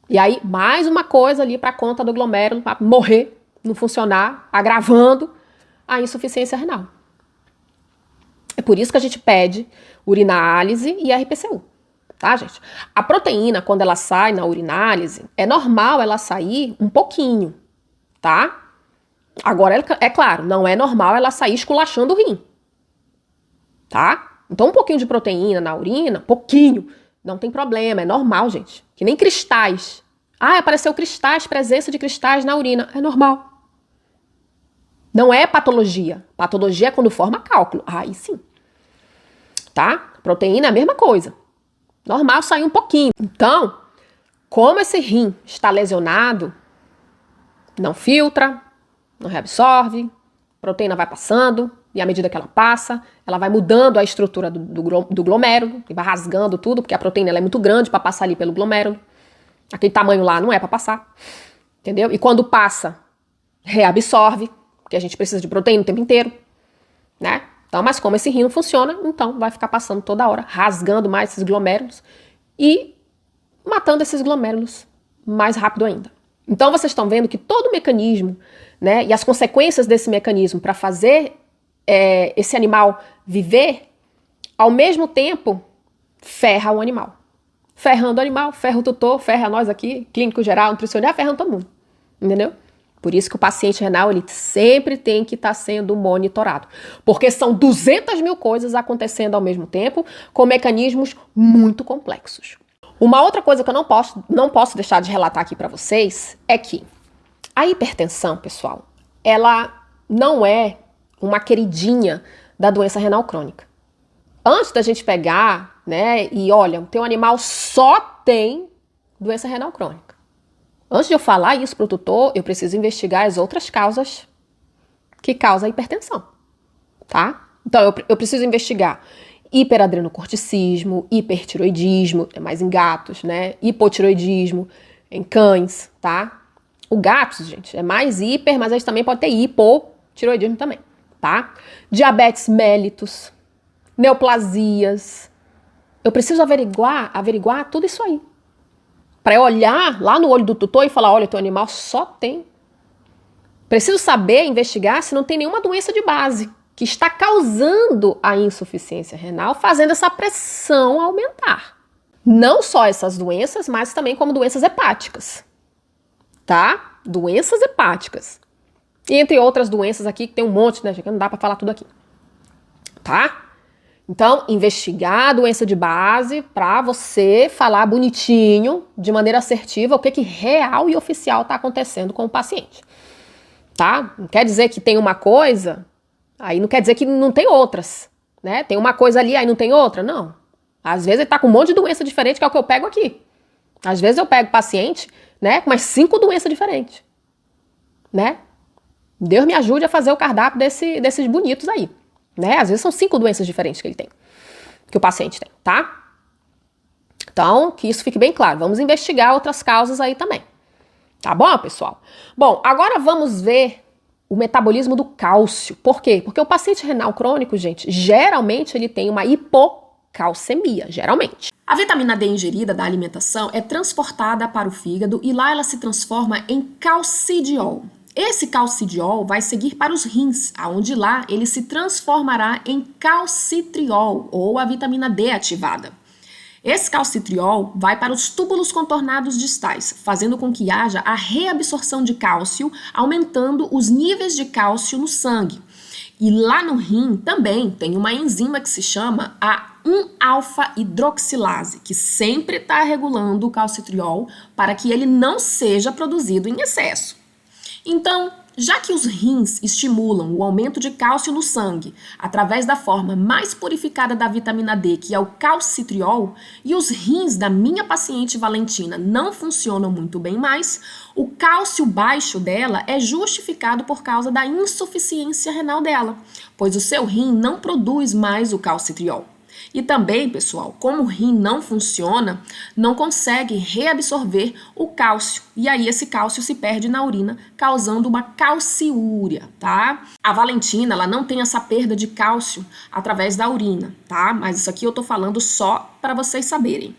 [SPEAKER 1] E aí, mais uma coisa ali para a conta do glomérulo, para morrer, não funcionar, agravando a insuficiência renal. É por isso que a gente pede urinálise e RPCU, tá, gente? A proteína, quando ela sai na urinálise, é normal ela sair um pouquinho, tá? Agora, é claro, não é normal ela sair esculachando o rim, tá? Então, um pouquinho de proteína na urina, pouquinho, não tem problema, é normal, gente. Que nem cristais. Ah, apareceu cristais, presença de cristais na urina. É normal. Não é patologia. Patologia é quando forma cálculo. Aí sim. Tá? Proteína é a mesma coisa. Normal sair um pouquinho. Então, como esse rim está lesionado, não filtra, não reabsorve, proteína vai passando, e à medida que ela passa, ela vai mudando a estrutura do glomérulo, e vai rasgando tudo, porque a proteína ela é muito grande para passar ali pelo glomérulo. Aquele tamanho lá não é para passar, entendeu? E quando passa, reabsorve, porque a gente precisa de proteína o tempo inteiro, né? Então, mas como esse rim não funciona, então vai ficar passando toda hora, rasgando mais esses glomérulos e matando esses glomérulos mais rápido ainda. Então, vocês estão vendo que todo o mecanismo, né, e as consequências desse mecanismo para fazer esse animal viver, ao mesmo tempo, ferra o animal. Ferrando o animal, ferra o tutor, ferra nós aqui, clínico geral, nutricional, ferrando todo mundo. Entendeu? Por isso que o paciente renal, ele sempre tem que estar sendo monitorado. Porque são 200 mil coisas acontecendo ao mesmo tempo, com mecanismos muito complexos. Uma outra coisa que eu não posso deixar de relatar aqui para vocês é que a hipertensão, pessoal, ela não é uma queridinha da doença renal crônica. Antes da gente pegar, né, e olha, o teu animal só tem doença renal crônica. Antes de eu falar isso para o tutor, eu preciso investigar as outras causas que causam a hipertensão, tá? Então, eu preciso investigar hiperadrenocorticismo, hipertiroidismo, é mais em gatos, né? Hipotiroidismo em cães, tá? O gato, gente, é mais hiper, mas a gente também pode ter hipotiroidismo também, tá? Diabetes mellitus, neoplasias. Eu preciso averiguar tudo isso aí. Para eu olhar lá no olho do tutor e falar, olha, teu animal só tem. Preciso saber, investigar se não tem nenhuma doença de base que está causando a insuficiência renal, fazendo essa pressão aumentar. Não só essas doenças, mas também como doenças hepáticas, tá? Doenças hepáticas. E entre outras doenças aqui, que tem um monte, né, gente? Não dá para falar tudo aqui, tá? Então, investigar a doença de base para você falar bonitinho, de maneira assertiva, o que real e oficial está acontecendo com o paciente, tá? Não quer dizer que tem uma coisa, aí não quer dizer que não tem outras, né? Tem uma coisa ali, aí não tem outra, não. Às vezes ele tá com um monte de doença diferente, que é o que eu pego aqui. Às vezes eu pego paciente, né, com mais 5 doenças diferentes, né? Deus me ajude a fazer o cardápio desses bonitos aí. Né? Às vezes são 5 doenças diferentes que ele tem, que o paciente tem, tá? Então, que isso fique bem claro. Vamos investigar outras causas aí também. Tá bom, pessoal? Bom, agora vamos ver o metabolismo do cálcio. Por quê? Porque o paciente renal crônico, gente, geralmente ele tem uma calcemia, geralmente.
[SPEAKER 2] A vitamina D ingerida da alimentação é transportada para o fígado e lá ela se transforma em calcidiol. Esse calcidiol vai seguir para os rins, aonde lá ele se transformará em calcitriol, ou a vitamina D ativada. Esse calcitriol vai para os túbulos contornados distais, fazendo com que haja a reabsorção de cálcio, aumentando os níveis de cálcio no sangue. E lá no rim também tem uma enzima que se chama a 1-alfa-hidroxilase, que sempre está regulando o calcitriol para que ele não seja produzido em excesso. Então, já que os rins estimulam o aumento de cálcio no sangue através da forma mais purificada da vitamina D, que é o calcitriol, e os rins da minha paciente Valentina não funcionam muito bem mais, o cálcio baixo dela é justificado por causa da insuficiência renal dela, pois o seu rim não produz mais o calcitriol. E também, pessoal, como o rim não funciona, não consegue reabsorver o cálcio. E aí esse cálcio se perde na urina, causando uma calciúria, tá? A Valentina, ela não tem essa perda de cálcio através da urina, tá? Mas isso aqui eu tô falando só para vocês saberem.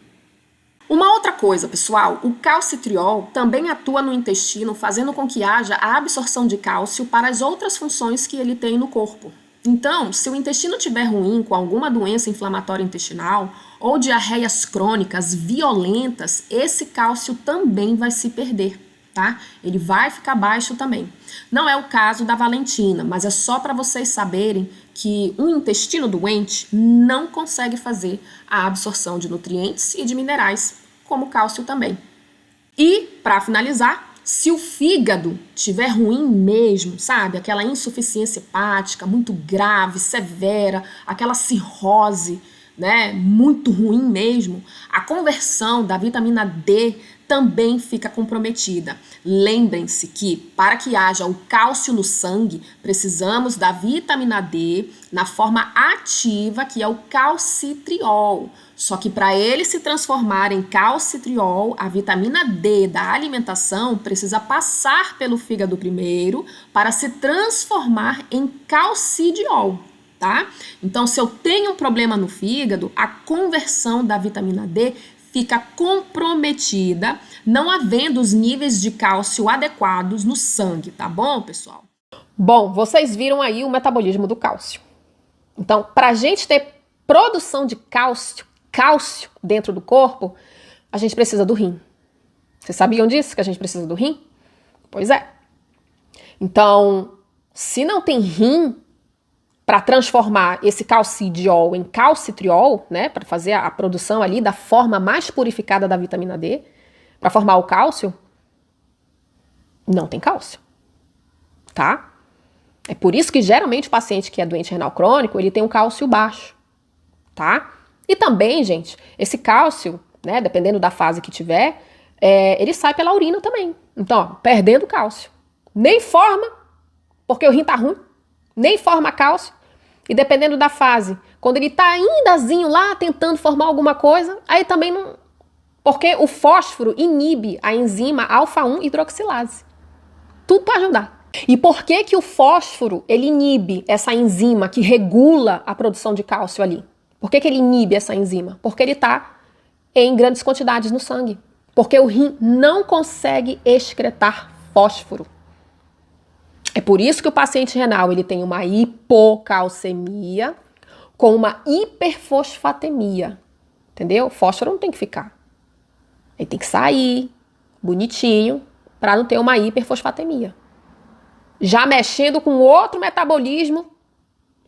[SPEAKER 2] Uma outra coisa, pessoal, o calcitriol também atua no intestino, fazendo com que haja a absorção de cálcio para as outras funções que ele tem no corpo. Então, se o intestino estiver ruim com alguma doença inflamatória intestinal ou diarreias crônicas violentas, esse cálcio também vai se perder, tá? Ele vai ficar baixo também. Não é o caso da Valentina, mas é só para vocês saberem que um intestino doente não consegue fazer a absorção de nutrientes e de minerais, como o cálcio também. E, para finalizar, se o fígado tiver ruim mesmo, sabe? Aquela insuficiência hepática muito grave, severa, aquela cirrose, né? Muito ruim mesmo, a conversão da vitamina D também fica comprometida. Lembrem-se que, para que haja o cálcio no sangue, precisamos da vitamina D na forma ativa, que é o calcitriol. Só que para ele se transformar em calcitriol, a vitamina D da alimentação precisa passar pelo fígado primeiro para se transformar em calcidiol, tá? Então, se eu tenho um problema no fígado, a conversão da vitamina D fica comprometida, não havendo os níveis de cálcio adequados no sangue, tá bom, pessoal?
[SPEAKER 1] Bom, vocês viram aí o metabolismo do cálcio. Então, para a gente ter produção de cálcio dentro do corpo, a gente precisa do rim. Vocês sabiam disso, que a gente precisa do rim? Pois é. Então, se não tem rim para transformar esse calcidiol em calcitriol, né, para fazer a produção ali da forma mais purificada da vitamina D, para formar o cálcio, não tem cálcio, tá? É por isso que geralmente o paciente que é doente renal crônico, ele tem um cálcio baixo, tá? E também, gente, esse cálcio, né, dependendo da fase que tiver, ele sai pela urina também. Então, ó, perdendo cálcio. Nem forma, porque o rim tá ruim, nem forma cálcio. E dependendo da fase, quando ele tá aindazinho lá tentando formar alguma coisa, aí também não... Porque o fósforo inibe a enzima alfa-1-hidroxilase. Tudo para ajudar. E por que que o fósforo, ele inibe essa enzima que regula a produção de cálcio ali? Por que que ele inibe essa enzima? Porque ele tá em grandes quantidades no sangue. Porque o rim não consegue excretar fósforo. É por isso que o paciente renal ele tem uma hipocalcemia com uma hiperfosfatemia. Entendeu? Fósforo não tem que ficar. Ele tem que sair bonitinho para não ter uma hiperfosfatemia. Já mexendo com outro metabolismo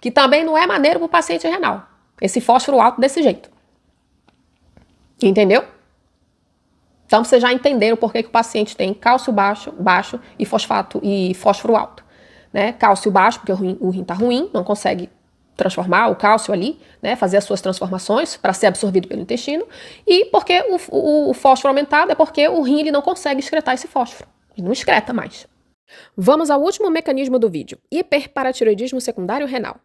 [SPEAKER 1] que também não é maneiro para o paciente renal. Esse fósforo alto desse jeito. Entendeu? Então, vocês já entenderam por que o paciente tem cálcio baixo e fósforo alto. Né? Cálcio baixo, porque o rim está ruim, não consegue transformar o cálcio ali, né? Fazer as suas transformações para ser absorvido pelo intestino. E porque o fósforo aumentado é porque o rim ele não consegue excretar esse fósforo. Ele não excreta mais.
[SPEAKER 2] Vamos ao último mecanismo do vídeo, hiperparatiroidismo secundário renal.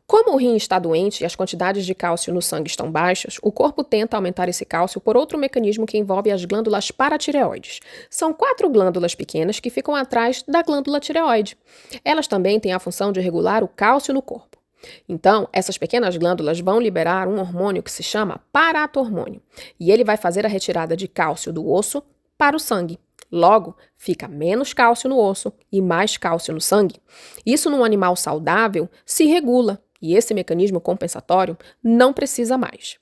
[SPEAKER 2] Como o rim está doente e as quantidades de cálcio no sangue estão baixas, o corpo tenta aumentar esse cálcio por outro mecanismo que envolve as glândulas paratireoides. São 4 glândulas pequenas que ficam atrás da glândula tireoide. Elas também têm a função de regular o cálcio no corpo. Então, essas pequenas glândulas vão liberar um hormônio que se chama paratormônio, e ele vai fazer a retirada de cálcio do osso para o sangue. Logo, fica menos cálcio no osso e mais cálcio no sangue. Isso num animal saudável se regula, e esse mecanismo compensatório não precisa mais.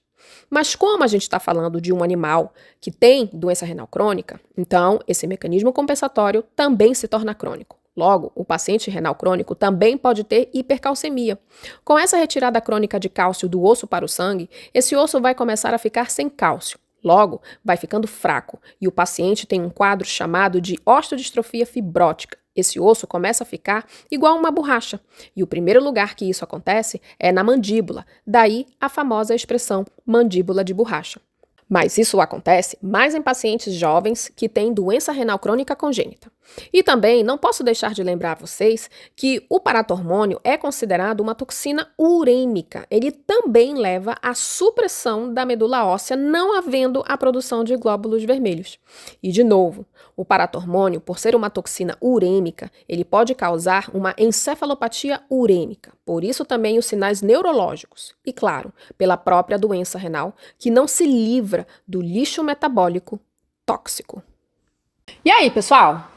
[SPEAKER 2] Mas como a gente está falando de um animal que tem doença renal crônica, então esse mecanismo compensatório também se torna crônico. Logo, o paciente renal crônico também pode ter hipercalcemia. Com essa retirada crônica de cálcio do osso para o sangue, esse osso vai começar a ficar sem cálcio. Logo, vai ficando fraco e o paciente tem um quadro chamado de osteodistrofia fibrótica. Esse osso começa a ficar igual uma borracha. E o primeiro lugar que isso acontece é na mandíbula. Daí a famosa expressão mandíbula de borracha. Mas isso acontece mais em pacientes jovens que têm doença renal crônica congênita. E também não posso deixar de lembrar a vocês que o paratormônio é considerado uma toxina urêmica. Ele também leva à supressão da medula óssea, não havendo a produção de glóbulos vermelhos. E, de novo, o paratormônio, por ser uma toxina urêmica, ele pode causar uma encefalopatia urêmica. Por isso também os sinais neurológicos. E, claro, pela própria doença renal, que não se livra do lixo metabólico tóxico.
[SPEAKER 1] E aí, pessoal?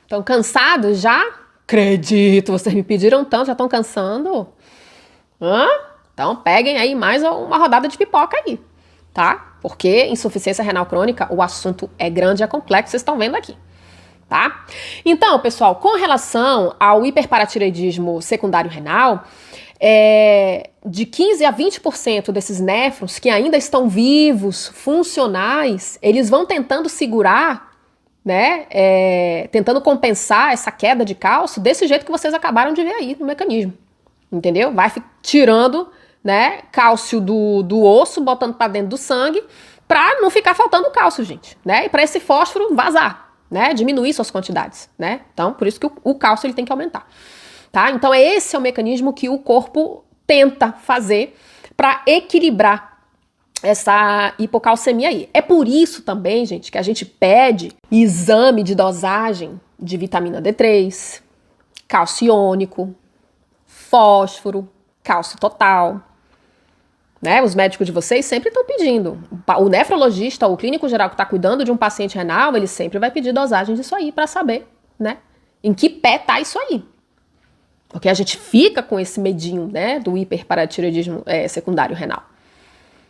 [SPEAKER 1] Estão cansados já? Acredito, vocês me pediram tanto, já estão cansando? Então peguem aí mais uma rodada de pipoca aí, tá? Porque insuficiência renal crônica, o assunto é grande, é complexo, vocês estão vendo aqui, tá? Então, pessoal, com relação ao hiperparatireoidismo secundário renal, de 15 a 20% desses néfrons que ainda estão vivos, funcionais, eles vão tentando segurar, né, tentando compensar essa queda de cálcio desse jeito que vocês acabaram de ver aí no mecanismo, entendeu? Vai tirando, né, cálcio do osso, botando para dentro do sangue, para não ficar faltando cálcio, gente, né? E para esse fósforo vazar, né, diminuir suas quantidades, né? Então, por isso que o cálcio ele tem que aumentar, tá? Então, esse é o mecanismo que o corpo tenta fazer para equilibrar essa hipocalcemia aí. É por isso também, gente, que a gente pede exame de dosagem de vitamina D3, cálcio iônico, fósforo, cálcio total, né? Os médicos de vocês sempre estão pedindo. O nefrologista, o clínico geral que está cuidando de um paciente renal, ele sempre vai pedir dosagem disso aí para saber, né? Em que pé tá isso aí. Porque a gente fica com esse medinho, né, do hiperparatireoidismo secundário renal.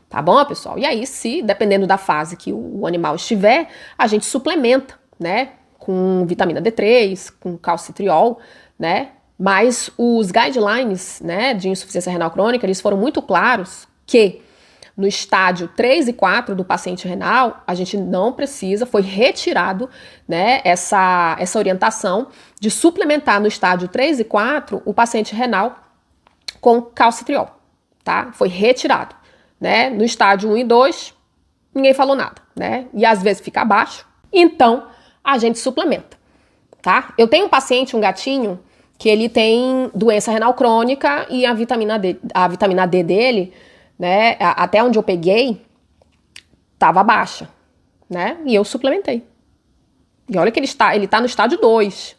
[SPEAKER 1] Tá bom, pessoal? E aí, se, dependendo da fase que o animal estiver, a gente suplementa, né, com vitamina D3, com calcitriol, né? Mas os guidelines, né, de insuficiência renal crônica, eles foram muito claros que no estágio 3 e 4 do paciente renal, a gente não precisa, foi retirado, né, essa orientação de suplementar no estágio 3 e 4 o paciente renal com calcitriol, tá? Foi retirado, né? No estágio 1 e 2, ninguém falou nada, né? E às vezes fica abaixo, então a gente suplementa, tá? Eu tenho um paciente, um gatinho, que ele tem doença renal crônica e a vitamina D dele, né, até onde eu peguei, tava baixa, né, e eu suplementei. E olha que ele tá no estágio 2,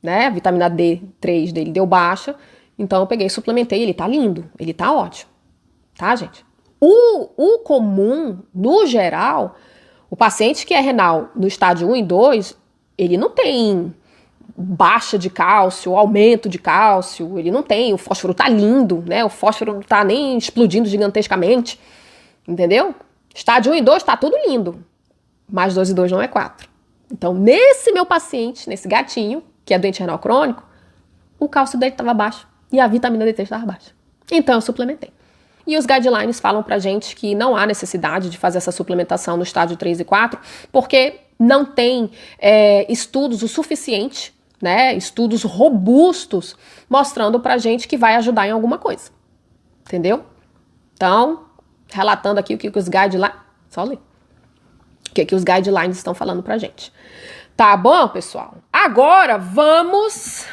[SPEAKER 1] né, a vitamina D3 dele deu baixa, então eu peguei e suplementei, ele tá lindo, ele tá ótimo, tá, gente? O comum, no geral, o paciente que é renal no estágio 1 e 2, ele não tem baixa de cálcio, aumento de cálcio, ele não tem, o fósforo tá lindo, né? O fósforo não tá nem explodindo gigantescamente, entendeu? Estágio 1 e 2 tá tudo lindo, mas 2 e 2 não é 4. Então, nesse meu paciente, nesse gatinho, que é doente renal crônico, o cálcio dele tava baixo e a vitamina D3 tava baixa. Então, eu suplementei. E os guidelines falam pra gente que não há necessidade de fazer essa suplementação no estágio 3 e 4, porque não tem estudos o suficiente, né, estudos robustos mostrando pra gente que vai ajudar em alguma coisa, entendeu? Então, relatando aqui o que os guidelines, só ler, o que os guidelines estão falando pra gente. Tá bom, pessoal? Agora vamos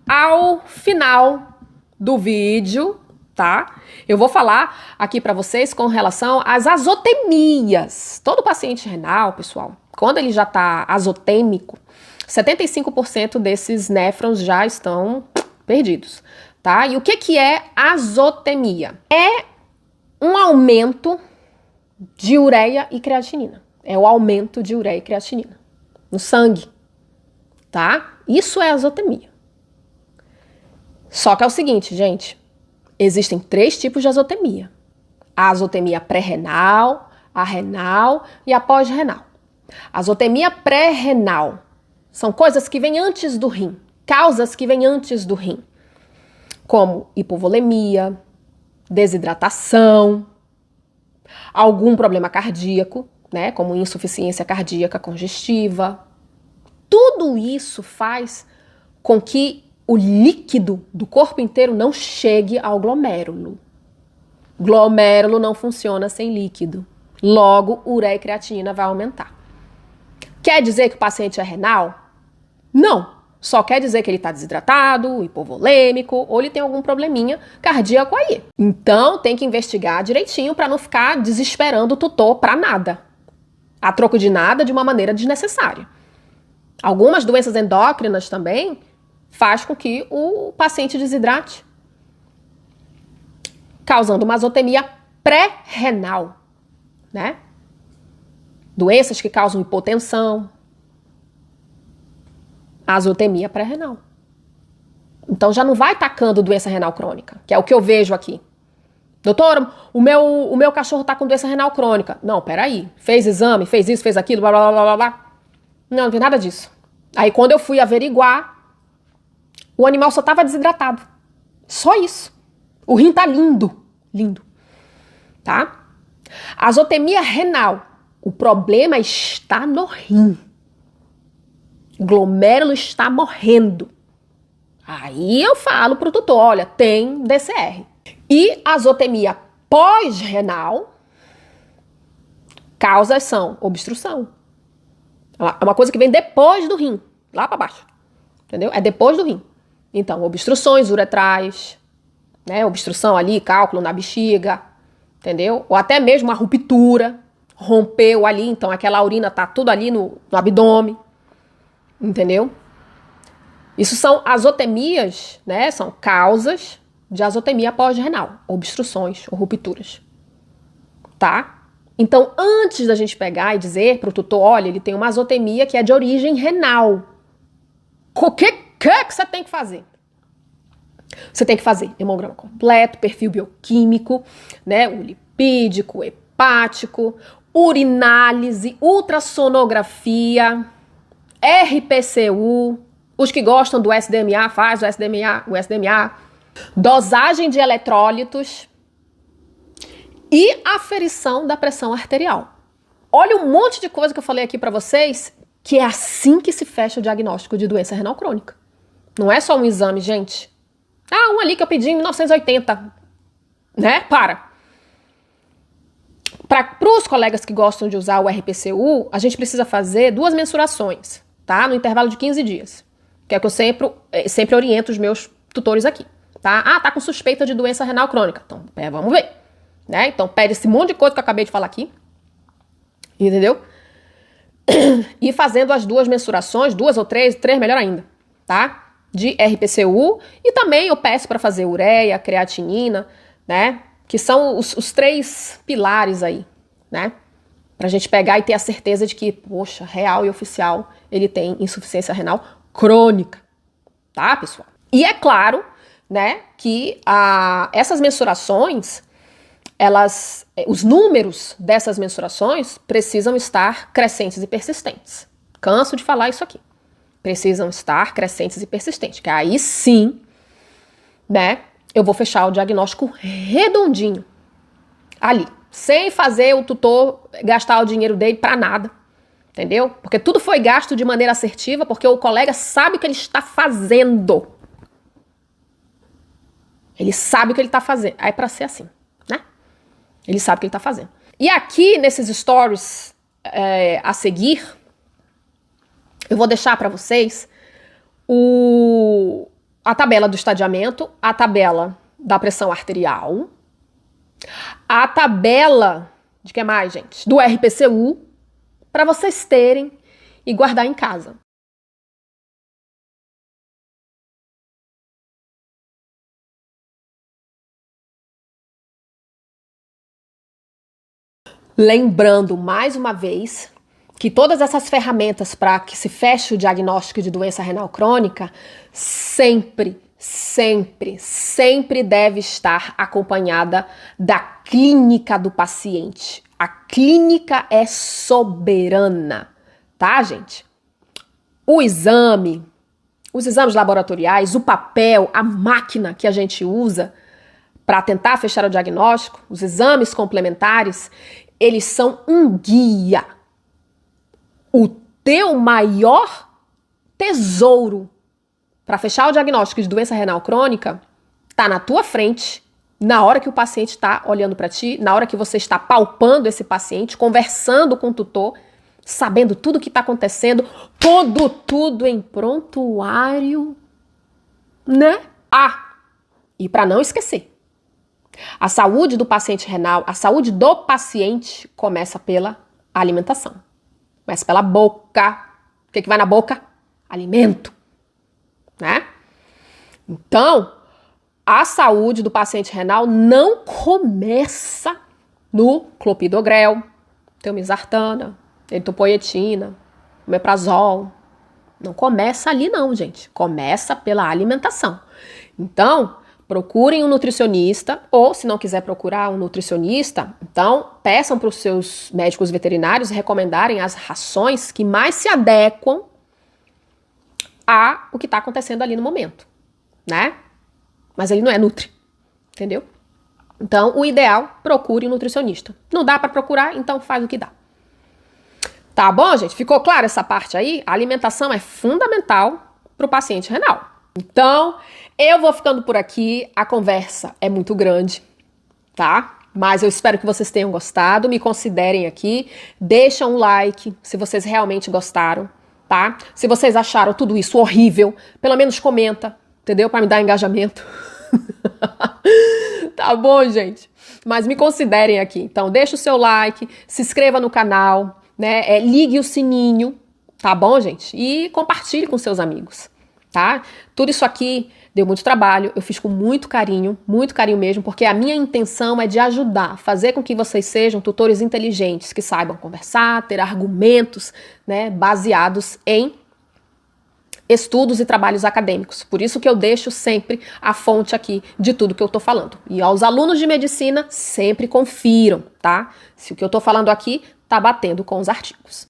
[SPEAKER 1] ao final do vídeo, tá? Eu vou falar aqui pra vocês com relação às azotemias. Todo paciente renal, pessoal, quando ele já tá azotêmico, 75% desses néfrons já estão perdidos, tá? E o que é azotemia? É um aumento de ureia e creatinina. É o aumento de ureia e creatinina no sangue, tá? Isso é azotemia. Só que é o seguinte, gente, existem 3 tipos de azotemia. A azotemia pré-renal, a renal e a pós-renal. A azotemia pré-renal são coisas que vêm antes do rim, causas que vêm antes do rim, como hipovolemia, desidratação, algum problema cardíaco, né, como insuficiência cardíaca congestiva. Tudo isso faz com que o líquido do corpo inteiro não chegue ao glomérulo. Glomérulo não funciona sem líquido. Logo, ureia e creatinina vai aumentar. Quer dizer que o paciente é renal? Não. Só quer dizer que ele está desidratado, hipovolêmico ou ele tem algum probleminha cardíaco aí. Então, tem que investigar direitinho para não ficar desesperando o tutor para nada. A troco de nada, de uma maneira desnecessária. Algumas doenças endócrinas também faz com que o paciente desidrate, causando uma azotemia pré-renal, né? Doenças que causam hipotensão, azotemia pré-renal. Então já não vai tacando doença renal crônica, que é o que eu vejo aqui. Doutor, o meu cachorro tá com doença renal crônica. Não, peraí. Fez exame, fez isso, fez aquilo, blá, blá, blá, blá, blá. Não tem nada disso. Aí quando eu fui averiguar, o animal só tava desidratado. Só isso. O rim tá lindo. Lindo. Tá? Azotemia renal. O problema está no rim. O glomérulo está morrendo. Aí eu falo pro tutor, olha, tem DCR. E azotemia pós-renal, causas são obstrução. É uma coisa que vem depois do rim, lá para baixo. Entendeu? É depois do rim. Então, obstruções uretrais, né? Obstrução ali, cálculo na bexiga, entendeu? Ou até mesmo uma ruptura, rompeu ali, então aquela urina tá tudo ali no abdômen, entendeu? Isso são azotemias, né? São causas de azotemia pós-renal, obstruções ou rupturas, tá? Então, antes da gente pegar e dizer pro tutor, olha, ele tem uma azotemia que é de origem renal, o que você tem que fazer? Você tem que fazer hemograma completo, perfil bioquímico, né? O lipídico, o hepático, urinálise, ultrassonografia, RPCU. Os que gostam do SDMA, faz o SDMA, dosagem de eletrólitos e aferição da pressão arterial. Olha um monte de coisa que eu falei aqui para vocês, que é assim que se fecha o diagnóstico de doença renal crônica. Não é só um exame, gente. Um ali que eu pedi em 1980, né? Para os colegas que gostam de usar o RPCU, a gente precisa fazer 2 mensurações, tá? No intervalo de 15 dias. Que é o que eu sempre oriento os meus tutores aqui, tá? Tá com suspeita de doença renal crônica. Então, vamos ver, né? Então, pede esse monte de coisa que eu acabei de falar aqui, entendeu? E fazendo as 2 mensurações, 2 ou 3 melhor ainda, tá? De RPCU, e também eu peço para fazer ureia, creatinina, né? Que são os 3 pilares aí, né? Pra gente pegar e ter a certeza de que, poxa, real e oficial, ele tem insuficiência renal crônica, tá, pessoal? E é claro, né, que essas mensurações, os números dessas mensurações precisam estar crescentes e persistentes. Canso de falar isso aqui. Precisam estar crescentes e persistentes, que aí sim, né, eu vou fechar o diagnóstico redondinho ali, sem fazer o tutor gastar o dinheiro dele para nada, entendeu? Porque tudo foi gasto de maneira assertiva, porque o colega sabe o que ele está fazendo. Ele sabe o que ele está fazendo. Aí para ser assim, né? Ele sabe o que ele está fazendo. E aqui, nesses stories a seguir, eu vou deixar para vocês a tabela do estadiamento, a tabela da pressão arterial, a tabela de que mais, gente? Do RPCU, para vocês terem e guardar em casa. Lembrando mais uma vez que todas essas ferramentas para que se feche o diagnóstico de doença renal crônica sempre deve estar acompanhada da clínica do paciente. A clínica é soberana, tá, gente? Os exames laboratoriais, o papel, a máquina que a gente usa para tentar fechar o diagnóstico, os exames complementares, eles são um guia. O teu maior tesouro para fechar o diagnóstico de doença renal crônica está na tua frente, na hora que o paciente está olhando para ti, na hora que você está palpando esse paciente, conversando com o tutor, sabendo tudo o que está acontecendo, pondo tudo em prontuário, né? E para não esquecer, a saúde do paciente renal, a saúde do paciente começa pela alimentação. Começa pela boca. O que vai na boca? Alimento, né? Então, a saúde do paciente renal não começa no clopidogrel, telmisartana, eritropoietina, omeprazol. Não começa ali não, gente. Começa pela alimentação. Então, procurem um nutricionista, ou se não quiser procurar um nutricionista, então peçam para os seus médicos veterinários recomendarem as rações que mais se adequam a o que está acontecendo ali no momento, né? Mas ele não é nutri, entendeu? Então, o ideal, procure um nutricionista. Não dá para procurar, então faz o que dá. Tá bom, gente? Ficou claro essa parte aí? A alimentação é fundamental para o paciente renal. Então, eu vou ficando por aqui. A conversa é muito grande, tá? Mas eu espero que vocês tenham gostado. Me considerem aqui. Deixa um like se vocês realmente gostaram, tá? Se vocês acharam tudo isso horrível, pelo menos comenta, entendeu? Para me dar engajamento. Tá bom, gente? Mas me considerem aqui. Então, deixa o seu like, se inscreva no canal, né? Ligue o sininho, tá bom, gente? E compartilhe com seus amigos, tá? Tudo isso aqui deu muito trabalho, eu fiz com muito carinho mesmo, porque a minha intenção é de ajudar, fazer com que vocês sejam tutores inteligentes, que saibam conversar, ter argumentos, né, baseados em estudos e trabalhos acadêmicos. Por isso que eu deixo sempre a fonte aqui de tudo que eu tô falando. E aos alunos de medicina, sempre confiram, tá? Se o que eu tô falando aqui tá batendo com os artigos.